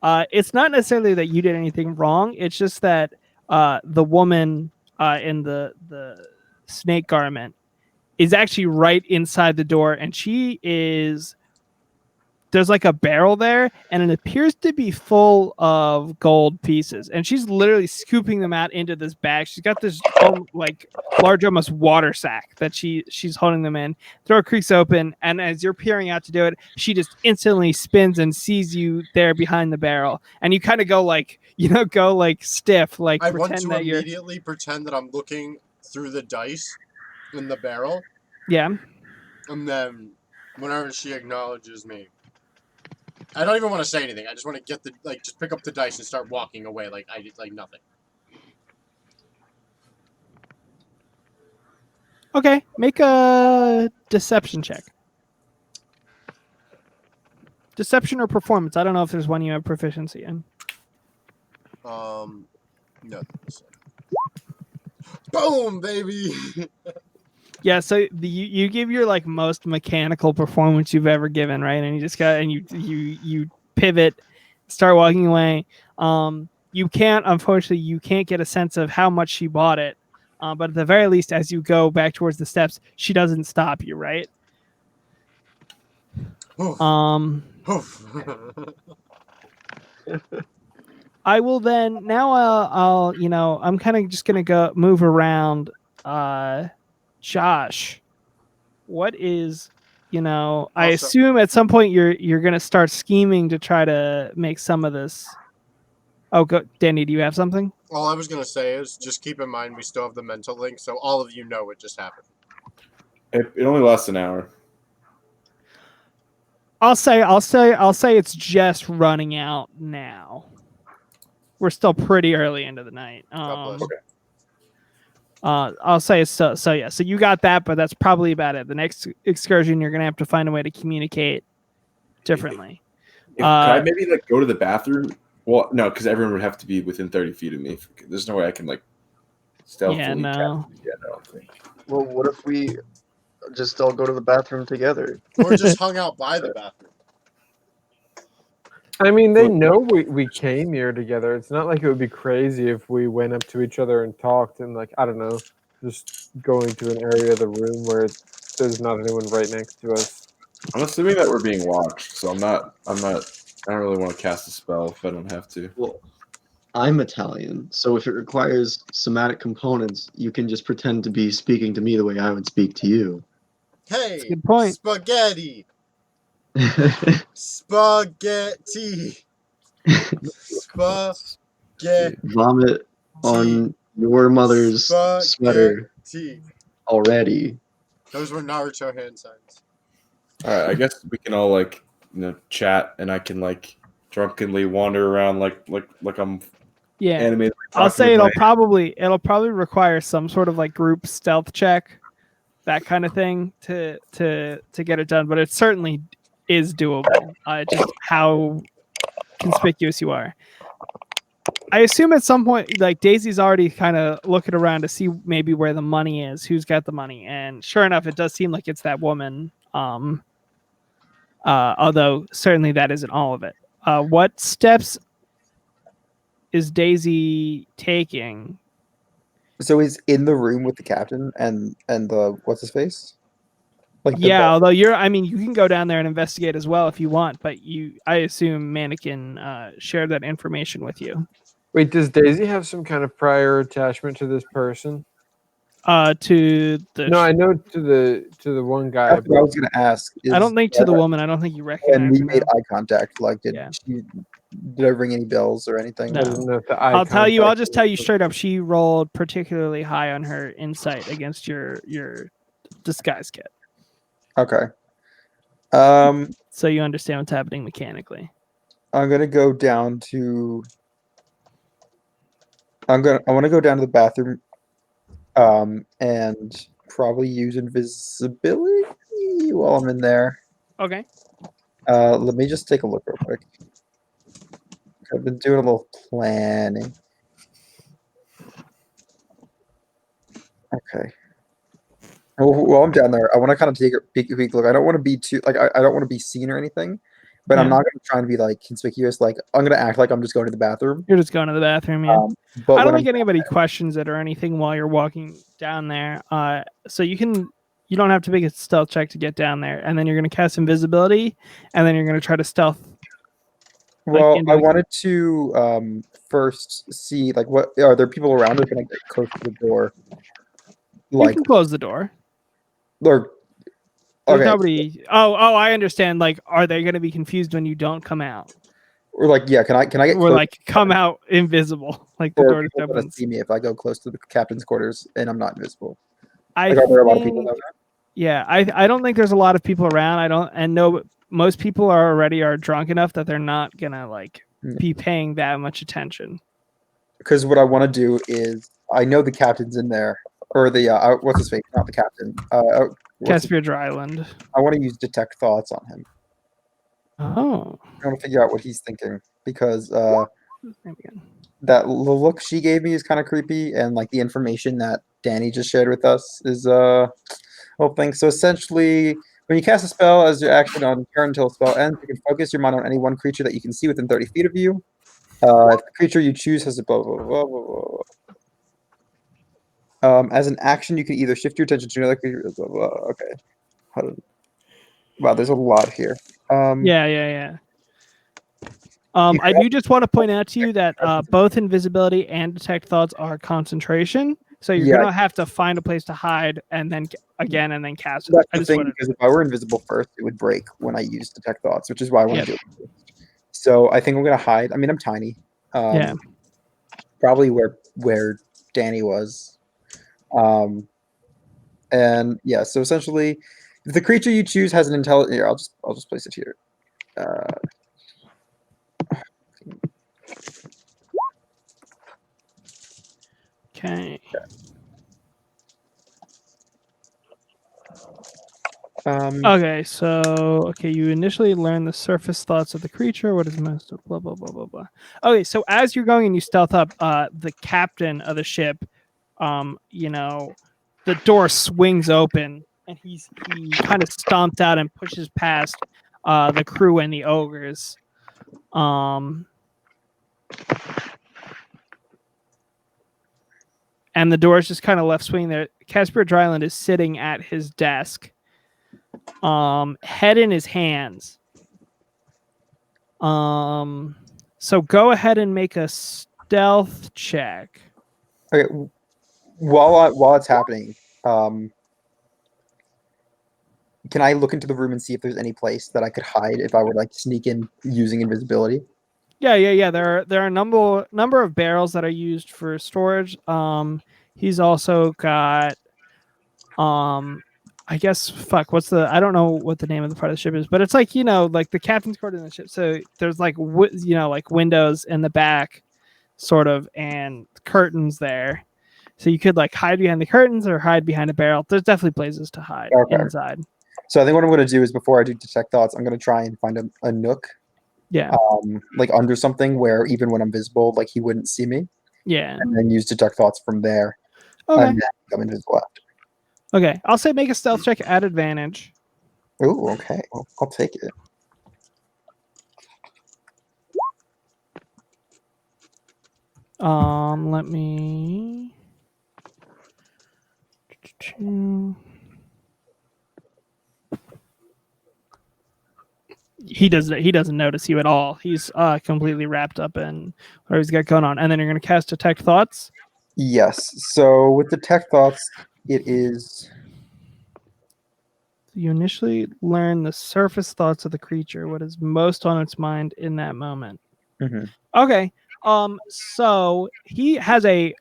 It's not necessarily that you did anything wrong. It's just that the woman in the snake garment is actually right inside the door, and there's like a barrel there, and it appears to be full of gold pieces, and she's literally scooping them out into this bag. She's got this like large, almost water sack that she's holding them in. Door creaks open, and as you're peering out to do it, she just instantly spins and sees you there behind the barrel, and you kind of go like stiff, like I want to immediately pretend that I'm looking through the dice in the barrel. Yeah. And then whenever she acknowledges me, I don't even want to say anything. I just want to get just pick up the dice and start walking away like I did nothing. Okay, make a deception check. Deception or performance. I don't know if there's one you have proficiency in. No. Boom, baby. Yeah, so you give your like most mechanical performance you've ever given, right? And you just you pivot, start walking away. Unfortunately, you can't get a sense of how much she bought it. But at the very least, as you go back towards the steps, she doesn't stop you, right? Oof. I will then now. I'm kind of just gonna move around. Josh, what is, I assume at some point you're gonna start scheming to try to make some of this. Oh, go, Danny. Do you have something? All I was gonna say is just keep in mind we still have the mental link, so all of you know what just happened. It only lasts an hour. I'll say it's just running out now. We're still pretty early into the night. God bless. I'll say so yeah. So you got that, but that's probably about it. The next excursion, you're gonna have to find a way to communicate differently. Can I maybe go to the bathroom? Well, no, because everyone would have to be within 30 feet of me. There's no way I can stealthily. Yeah, no. Yeah, I don't think. Well, what if we just all go to the bathroom together? Or just hung out by the bathroom. I mean, they know we came here together. It's not like it would be crazy if we went up to each other and talked and I don't know, just going to an area of the room where there's not anyone right next to us. I'm assuming that we're being watched, so I'm not I don't really want to cast a spell if I don't have to. Well, I'm Italian, so if it requires somatic components, you can just pretend to be speaking to me the way I would speak to you. Hey, good point. spaghetti, spaghetti, spaghetti. Vomit on your mother's sweater Spaghetti. already. Those were Naruto hand signs. All right, I guess we can all like chat, and I can like drunkenly wander around like I'm Yeah. animated. I'll say it'll probably require some sort of like group stealth check, that kind of thing to get it done. But it certainly is doable. Just how conspicuous you are. I assume at some point, like Daisy's already kind of looking around to see maybe where the money is, who's got the money, and sure enough, it does seem like it's that woman. Although certainly that isn't all of it. What steps is Daisy taking? So he's in the room with the captain and the what's his face? Like Yeah, although you can go down there and investigate as well if you want, but I assume Mannequin shared that information with you. Wait, does Daisy have some kind of prior attachment to this person? To the No, I know to the one guy. That's what I was gonna ask. I don't think to the woman. I don't think you recognize And we her. made now. eye contact. Like, did I ring any bells or anything? I didn't know if the I'll tell you. I'll just tell you straight up. She rolled particularly high on her insight against your disguise kit. Okay. So you understand what's happening mechanically. I'm gonna go down to. I want to go down to the bathroom, and probably use invisibility while I'm in there. Okay. Let me just take a look real quick. I've been doing a little planning. Okay. While I'm down there, I want to kind of take a peek look. I don't want to be too like I don't want to be seen or anything, but I'm not going to try and be like conspicuous. Like I'm going to act like I'm just going to the bathroom. You're just going to the bathroom, yeah. But I don't think anybody questions it or anything while you're walking down there. So you don't have to make a stealth check to get down there, and then you're going to cast invisibility, and then you're going to try to stealth. Well, I wanted to first see like what are there people around, or can I get close to the door? Like, you can close the door. Or there's nobody. Oh, I understand. Like, are they going to be confused when you don't come out? Or like, yeah, can I get? Or like, come out invisible, like the door just opens. See me if I go close to the captain's quarters and I'm not invisible. I think, there are a lot of people around? Yeah, I don't think there's a lot of people around. Most people are drunk enough that they're not gonna like be paying that much attention. Because what I want to do is, I know the captain's in there, or the what's his face? Not the captain. Caspian Dryland. I want to use detect thoughts on him. Oh. I want to figure out what he's thinking because the look she gave me is kind of creepy, and like the information that Danny just shared with us is whole thing. So essentially, when you cast a spell as your action on turn until a spell ends, you can focus your mind on any one creature that you can see within 30 feet of you. If the creature you choose has a blah blah blah blah blah. As an action, you can either shift your attention to another creature. Blah, blah, blah. Okay. Wow, there's a lot here. Yeah. I do just want to point out to you that both invisibility and detect thoughts are concentration. So you're gonna have to find a place to hide and then cast it. That's the thing, because if I were invisible first, it would break when I use detect thoughts, which is why I want to do it first. So I think I'm gonna hide. I mean, I'm tiny. Probably where Danny was. And yeah, so essentially, if the creature you choose has an intelligence, here, I'll just place it here. Okay. Okay, so you initially learn the surface thoughts of the creature. What is most of blah blah blah blah blah. Okay, so as you're going and you stealth up, the captain of the ship, the door swings open and he kind of stomps out and pushes past the crew and the ogres. And the door is just kind of left swinging there. Caspian Dryland is sitting at his desk, head in his hands. So go ahead and make a stealth check. Okay, while it's happening, can I look into the room and see if there's any place that I could hide if I were like sneak in using invisibility? Yeah. There are a number of barrels that are used for storage. He's also got I guess I don't know what the name of the part of the ship is, but it's like like the captain's quarters in the ship. So there's like like windows in the back, sort of, and curtains there. So you could like hide behind the curtains or hide behind a barrel. There's definitely places to hide inside. So I think what I'm going to do is before I do detect thoughts, I'm going to try and find a nook, Yeah. like under something where even when I'm visible, like he wouldn't see me. Yeah. And then use detect thoughts from there. Okay. And then come invisible after. Okay. I'll say make a stealth check at advantage. Ooh, okay. Well, I'll take it. Let me. He doesn't notice you at all. He's completely wrapped up in what he's got going on. And then you're gonna cast detect thoughts. Yes. So with detect thoughts, it is. You initially learn the surface thoughts of the creature, what is most on its mind in that moment. Mm-hmm. Okay. So he has a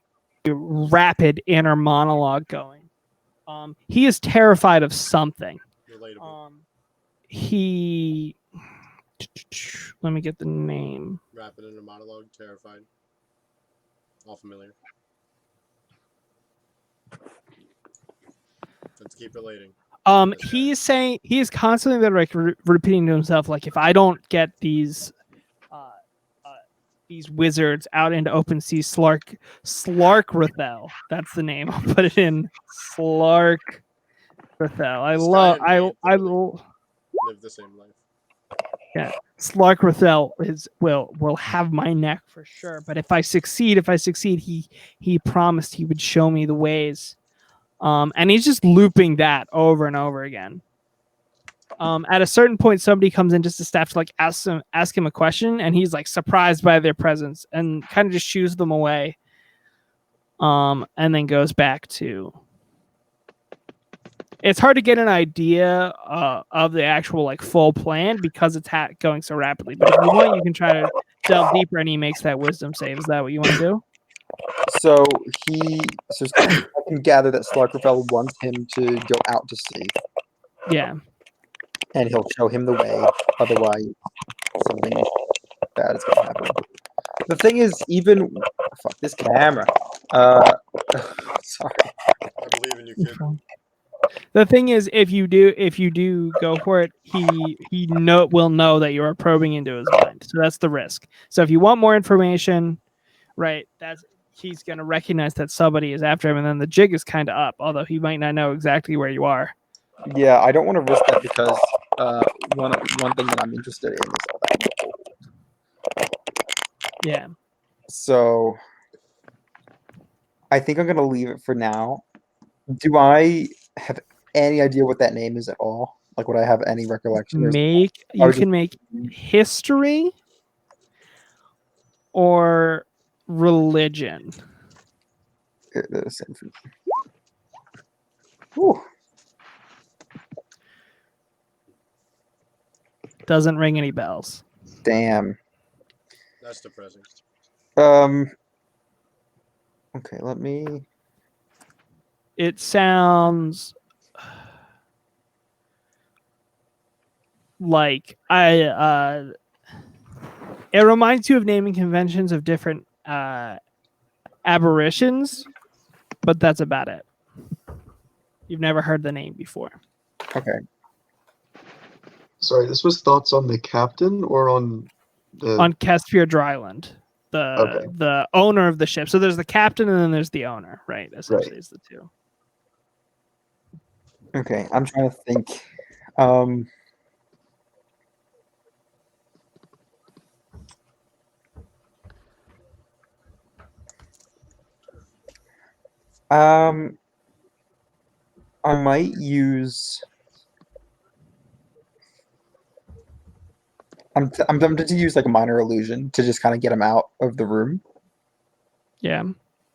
rapid inner monologue going. He is terrified of something. Relatable. He. Let me get the name. Rapid in a monologue, terrified. All familiar. Let's keep relating. He is constantly like repeating to himself, like, if I don't get these wizards out into open sea, Slarkrethel. That's the name. I'll put it in Slarkrethel. I live the same life. Yeah, Slarkrethel will have my neck for sure. But if I succeed, he promised he would show me the ways. And he's just looping that over and over again. At a certain point, somebody comes in just to staff to like ask him a question, and he's like surprised by their presence and kind of just shoos them away. And then goes back to. It's hard to get an idea of the actual like full plan because it's going so rapidly. But if you want, you can try to delve deeper, and he makes that wisdom save. Is that what you want to do? So I can gather that Slarkrefell wants him to go out to sea. Yeah. And he'll show him the way. Otherwise, something bad is going to happen. The thing is, even fuck this camera. Sorry. I believe in you, kid. The thing is, if you do go for it, he will know that you are probing into his mind. So that's the risk. So if you want more information, right, he's gonna recognize that somebody is after him, and then the jig is kind of up. Although he might not know exactly where you are. Yeah, I don't want to risk that because one thing that I'm interested in is all that. Yeah. So I think I'm gonna leave it for now. Do I have any idea what that name is at all? Like, would I have any recollection? You can make history or religion. They're the same thing. Whew. Doesn't ring any bells. Damn. That's depressing. Okay, let me. It sounds like it reminds you of naming conventions of different aberrations, but that's about it. You've never heard the name before. Okay. Sorry, this was thoughts on the captain or on Caspier Dryland, the owner of the ship. So there's the captain and then there's the owner, right? Essentially, it's the two. Okay, I'm trying to think. I might use. I'm tempted to use like a minor illusion to just kind of get him out of the room, Yeah.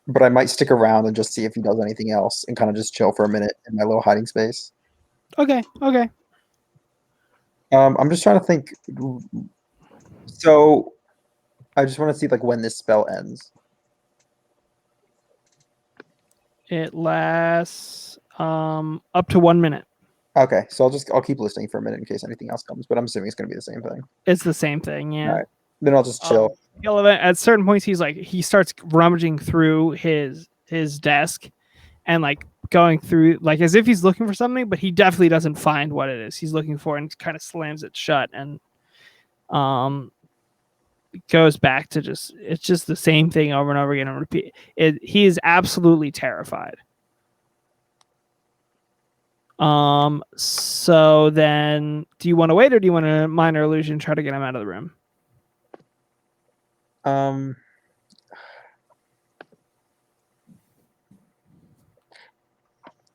but I might stick around and just see if he does anything else and kind of just chill for a minute in my little hiding space. Okay. Okay. I'm just trying to think. So I just want to see like when this spell ends. It lasts up to 1 minute. Okay, so I'll keep listening for a minute in case anything else comes, but I'm assuming it's gonna be the same thing. It's the same thing. Yeah. All right. Then I'll just chill. At certain points, he starts rummaging through his desk, and like going through like as if he's looking for something, but he definitely doesn't find what it is he's looking for, and kind of slams it shut, and goes back to it's just the same thing over and over again and repeat it. He is absolutely terrified. So then do you want to wait, or do you want to minor illusion try to get him out of the room?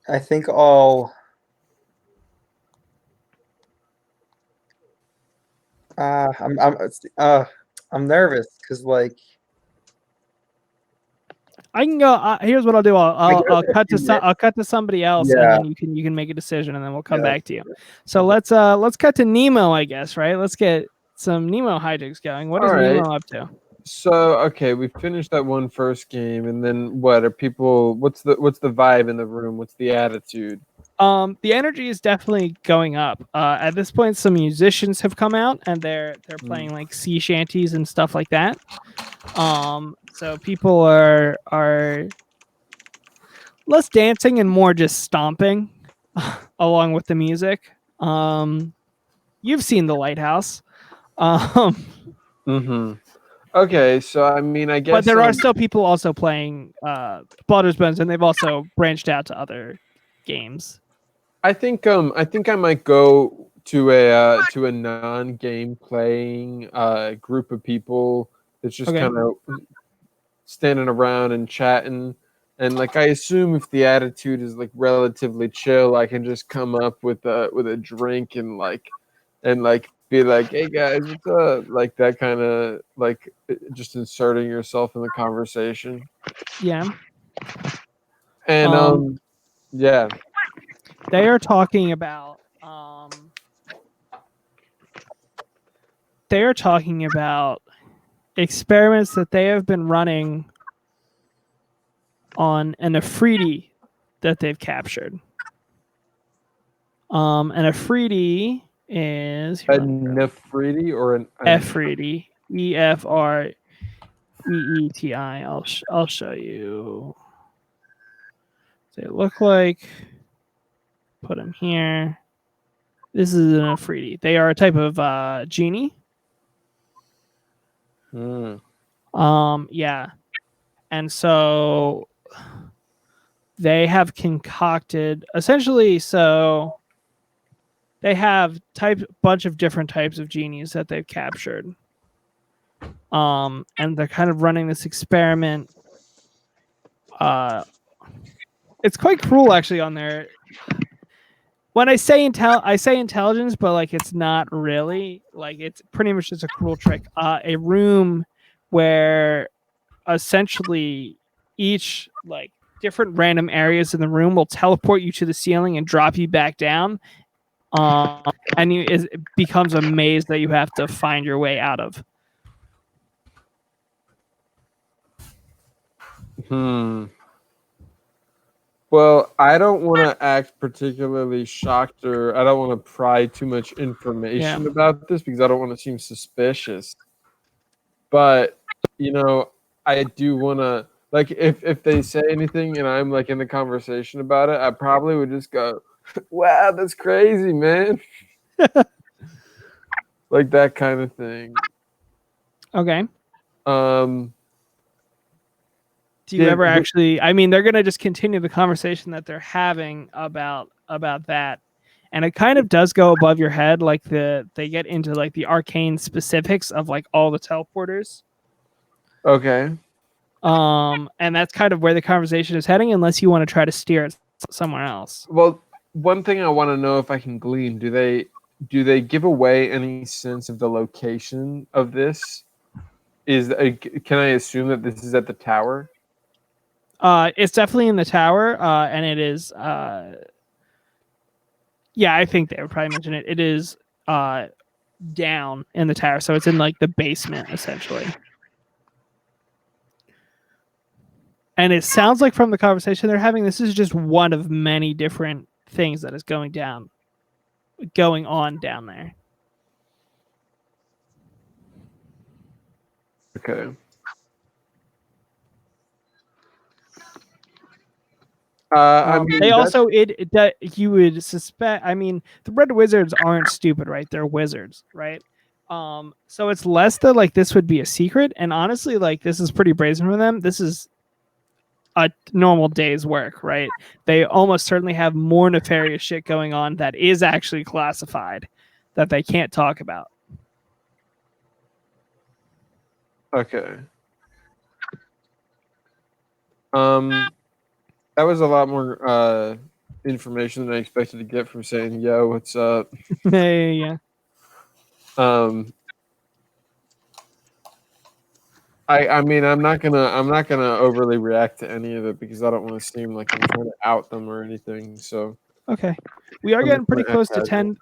I think I'm nervous because like I can go. Here's what I'll do. I'll cut to somebody else, Yeah. and then you can make a decision, and then we'll come Yeah. back to you. So let's cut to Nemo, I guess. Right? Let's get some Nemo hijinks going. What is Nemo up to? So okay, we finished that one first game, and then what are people? What's the vibe in the room? What's the attitude? The energy is definitely going up. At this point, some musicians have come out, and they're playing like sea shanties and stuff like that. So people are less dancing and more just stomping along with the music. You've seen the lighthouse. Okay, so I mean, I guess. But there are still people also playing Baldur's Bones, and they've also branched out to other games. I think I might go to a non-game playing group of people that's just kind of standing around and chatting, and like I assume if the attitude is like relatively chill, I can just come up with a drink and be like, hey guys, what's up? Like that kind of like just inserting yourself in the conversation. Yeah. And yeah. They are talking about experiments that they have been running on an Afridi that they've captured. An Afridi is a Nefriti or an Afridi, Efreeti. I'll show you. They look like. Put them here. This is an Afridi. They are a type of genie. Yeah. And so they have concocted essentially, so they have bunch of different types of genies that they've captured. And they're kind of running this experiment. It's quite cruel actually on their. When I say intelligence, but like it's not really, like it's pretty much just a cruel trick. A room where essentially each like different random areas in the room will teleport you to the ceiling and drop you back down, and it becomes a maze that you have to find your way out of. Well, I don't want to act particularly shocked, or I don't want to pry too much information about this because I don't want to seem suspicious. But, I do want to, like, if they say anything and I'm, like, in the conversation about it, I probably would just go, wow, that's crazy, man. Like that kind of thing. Okay. Do you ever actually? I mean, they're gonna just continue the conversation that they're having about that, and it kind of does go above your head. Like they get into like the arcane specifics of like all the teleporters. Okay. And that's kind of where the conversation is heading, unless you want to try to steer it somewhere else. Well, one thing I want to know if I can glean: do they do they give away any sense of the location of this? Can I assume that this is at the tower? It's definitely in the tower, and it is. Yeah, I think they would probably mention it. It is down in the tower, so it's in like the basement essentially. And it sounds like from the conversation they're having, this is just one of many different things that is going on down there. Okay. I mean, they also that you would suspect. I mean, the Red Wizards aren't stupid, right? They're wizards, right? So it's less that like this would be a secret, and honestly, like this is pretty brazen for them. This is a normal day's work, right? They almost certainly have more nefarious shit going on that is actually classified that they can't talk about. Okay. That was a lot more information than I expected to get from saying, "Yo, what's up?" Yeah. I mean, I'm not gonna overly react to any of it because I don't want to seem like I'm trying to out them or anything. So Okay. We are I'm getting just pretty gonna close act to casual.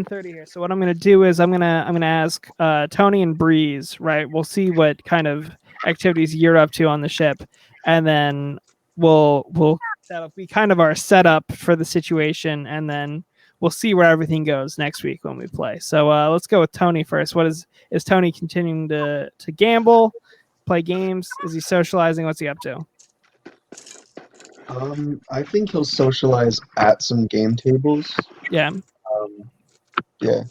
10:30 here. So what I'm going to do is I'm going to ask Tony and Breeze, right? We'll see what kind of activities you're up to on the ship, and then we'll that'll be kind of our setup for the situation, and then we'll see where everything goes next week when we play. So let's go with Tony first. What is Tony continuing to gamble, play games? Is he socializing? What's he up to? I think he'll socialize at some game tables. Yeah. Yeah.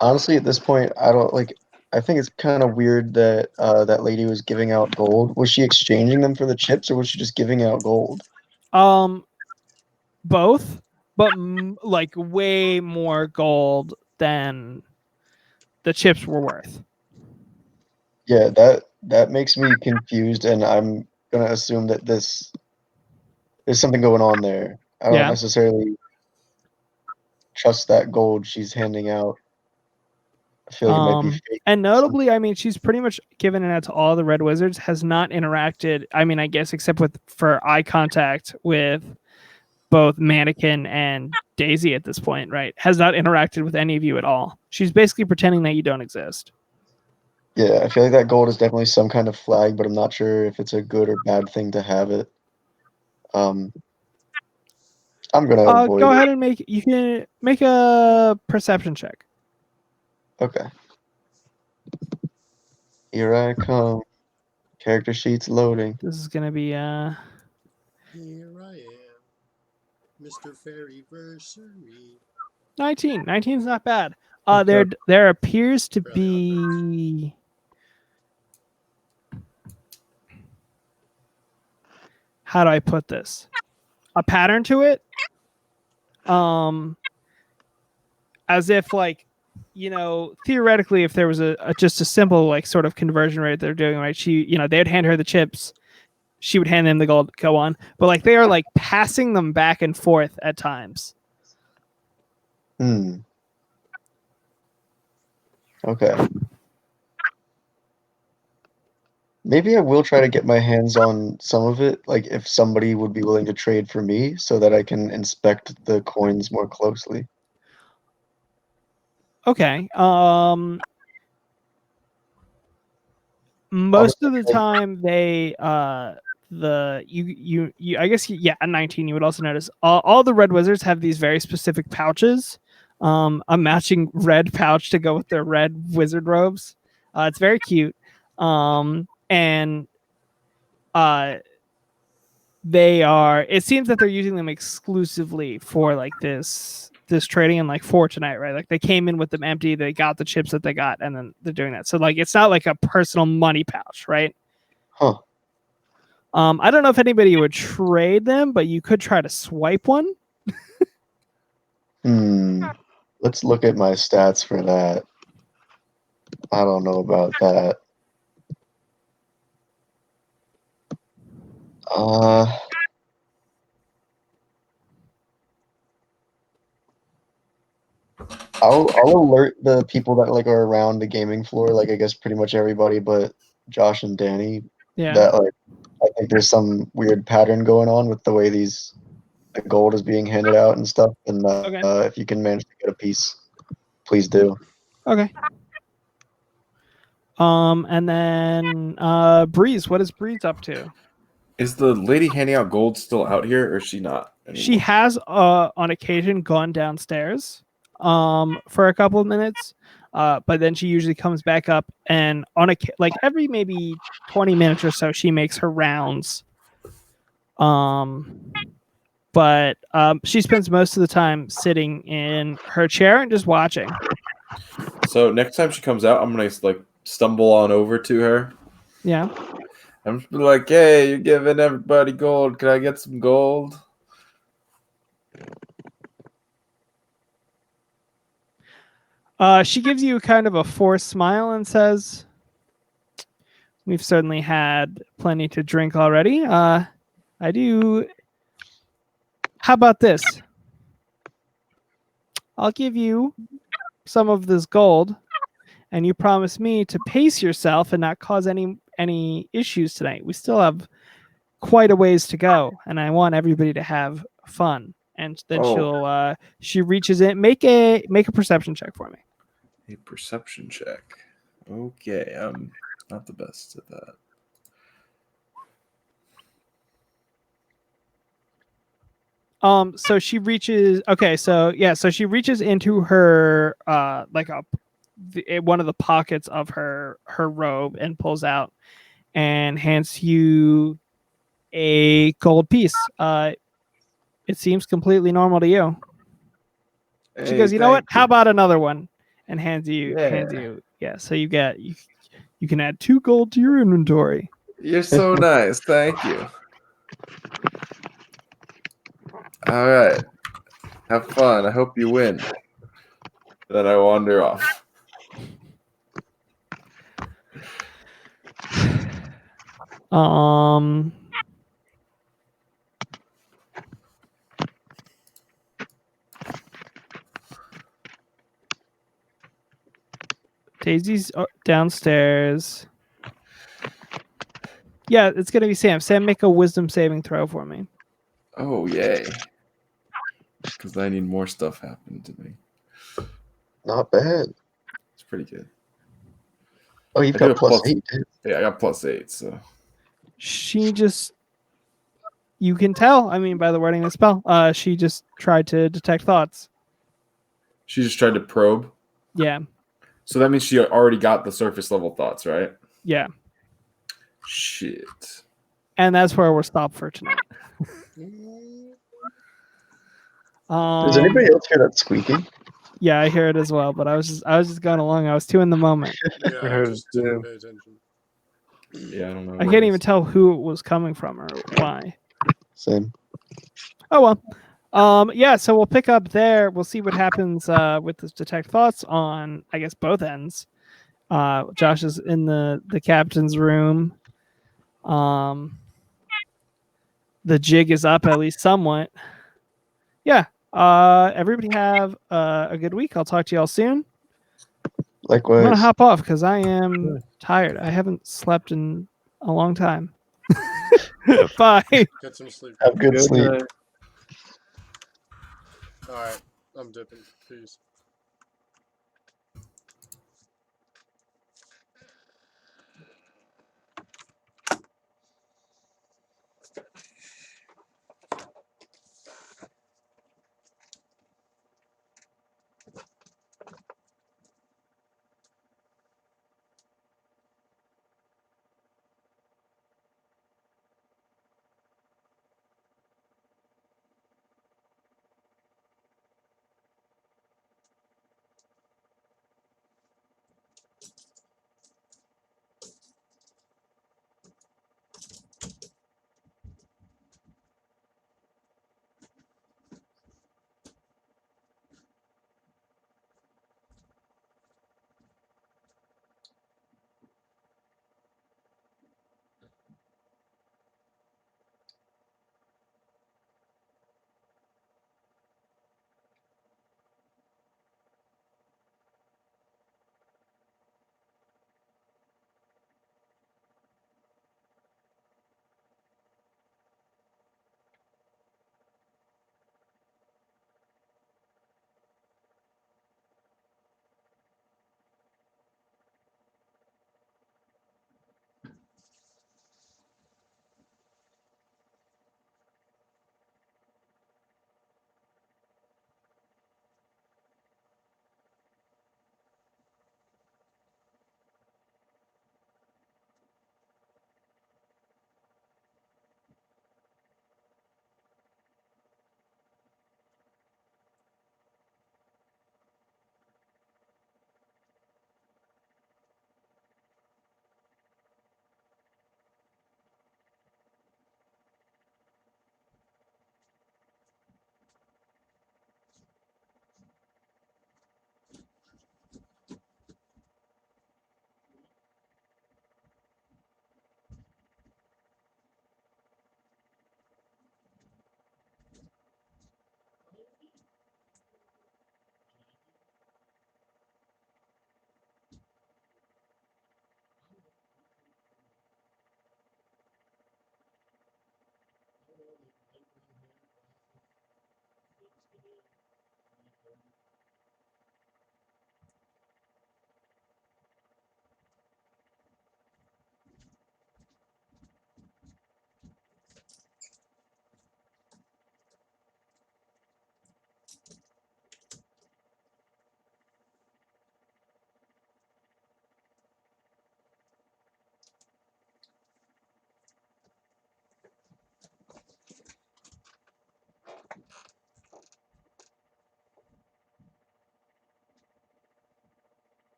Honestly, at this point, I don't like. I think it's kind of weird that that lady was giving out gold. Was she exchanging them for the chips, or was she just giving out gold? Both, but like way more gold than the chips were worth. Yeah, that makes me confused, and I'm gonna assume that there's something going on there. I don't Yeah. necessarily trust that gold she's handing out. I feel like it might be fake. And notably, I mean, she's pretty much given it out to all the Red Wizards, has not interacted, I mean, I guess except for eye contact with both Mannequin and Daisy at this point, right? Has not interacted with any of you at all. She's basically pretending that you don't exist. Yeah, I feel like that gold is definitely some kind of flag, but I'm not sure if it's a good or bad thing to have it. I'm gonna avoid Go it. ahead and you can make a perception check. Okay. Here I come. Character sheets loading. This is gonna be Here I am, Mr. Fairyversary. 19. 19 is not bad. Okay. There appears to be how do I put this? A pattern to it. As if like, you know, theoretically, if there was just a simple like sort of conversion rate they're doing, right? They'd hand her the chips, she would hand them the gold, go on. But like they are like passing them back and forth at times. Okay. Maybe I will try to get my hands on some of it, like if somebody would be willing to trade for me so that I can inspect the coins more closely. Okay. Most of the time they you I guess a 19 you would also notice all the Red Wizards have these very specific pouches, a matching red pouch to go with their red wizard robes. It's very cute, and it seems that they're using them exclusively for like this trading and like for tonight, right? Like they came in with them empty, they got the chips that they got, and then they're doing that. So like it's not like a personal money pouch, right? Huh. I don't know if anybody would trade them, but you could try to swipe one. Let's look at my stats for that. I don't know about that. I'll alert the people that like are around the gaming floor, like I guess pretty much everybody but Josh and Danny, Yeah. that like I think there's some weird pattern going on with the way the gold is being handed out and stuff. And Okay. if you can manage to get a piece, please do. Okay. And then Breeze, what is Breeze up to? Is the lady handing out gold still out here, or is she not anymore? She has on occasion gone downstairs for a couple of minutes. But then she usually comes back up, and like every maybe 20 minutes or so, she makes her rounds. But she spends most of the time sitting in her chair and just watching. So next time she comes out, I'm gonna like stumble on over to her. Yeah. I'm just be like, "Hey, you're giving everybody gold. Can I get some gold?" She gives you kind of a forced smile and says, "We've certainly had plenty to drink already. I do. How about this? I'll give you some of this gold, and you promise me to pace yourself and not cause any issues tonight. We still have quite a ways to go, and I want everybody to have fun." And then she reaches in, make a perception check for me. A perception check. Okay, I'm not the best at that. So she reaches. Okay, so yeah, so she reaches into her like one of the pockets of her robe and pulls out and hands you a gold piece. It seems completely normal to you. She goes, "You know what? How about another one?" And hands you. Yeah. So you get you can add 2 gold to your inventory. You're so nice. Thank you. All right. Have fun. I hope you win. Then I wander off. Daisy's downstairs. Yeah, it's gonna be Sam. Sam, make a wisdom saving throw for me. Oh, yay. Because I need more stuff happening to me. Not bad. It's pretty good. Oh, you've got +8. Yeah, I got +8, so. She just, you can tell, I mean, by the wording of the spell, she just tried to detect thoughts. She just tried to probe? Yeah. So that means she already got the surface level thoughts, right? Yeah. Shit. And that's where we're stopped for tonight. Does anybody else hear that squeaking? Yeah, I hear it as well, but I was just going along. I was too in the moment. Yeah, I just didn't pay attention. Yeah, I don't know. I can't even tell who it was coming from or why. Same. Oh well. Yeah, so we'll pick up there. We'll see what happens with this detect thoughts on, I guess, both ends. Josh is in the captain's room. The jig is up at least somewhat. Yeah. Everybody have a good week. I'll talk to y'all soon. Likewise. I'm gonna hop off because I am tired. I haven't slept in a long time. Bye. Get some sleep. Have good sleep. All right, I'm dipping. Peace.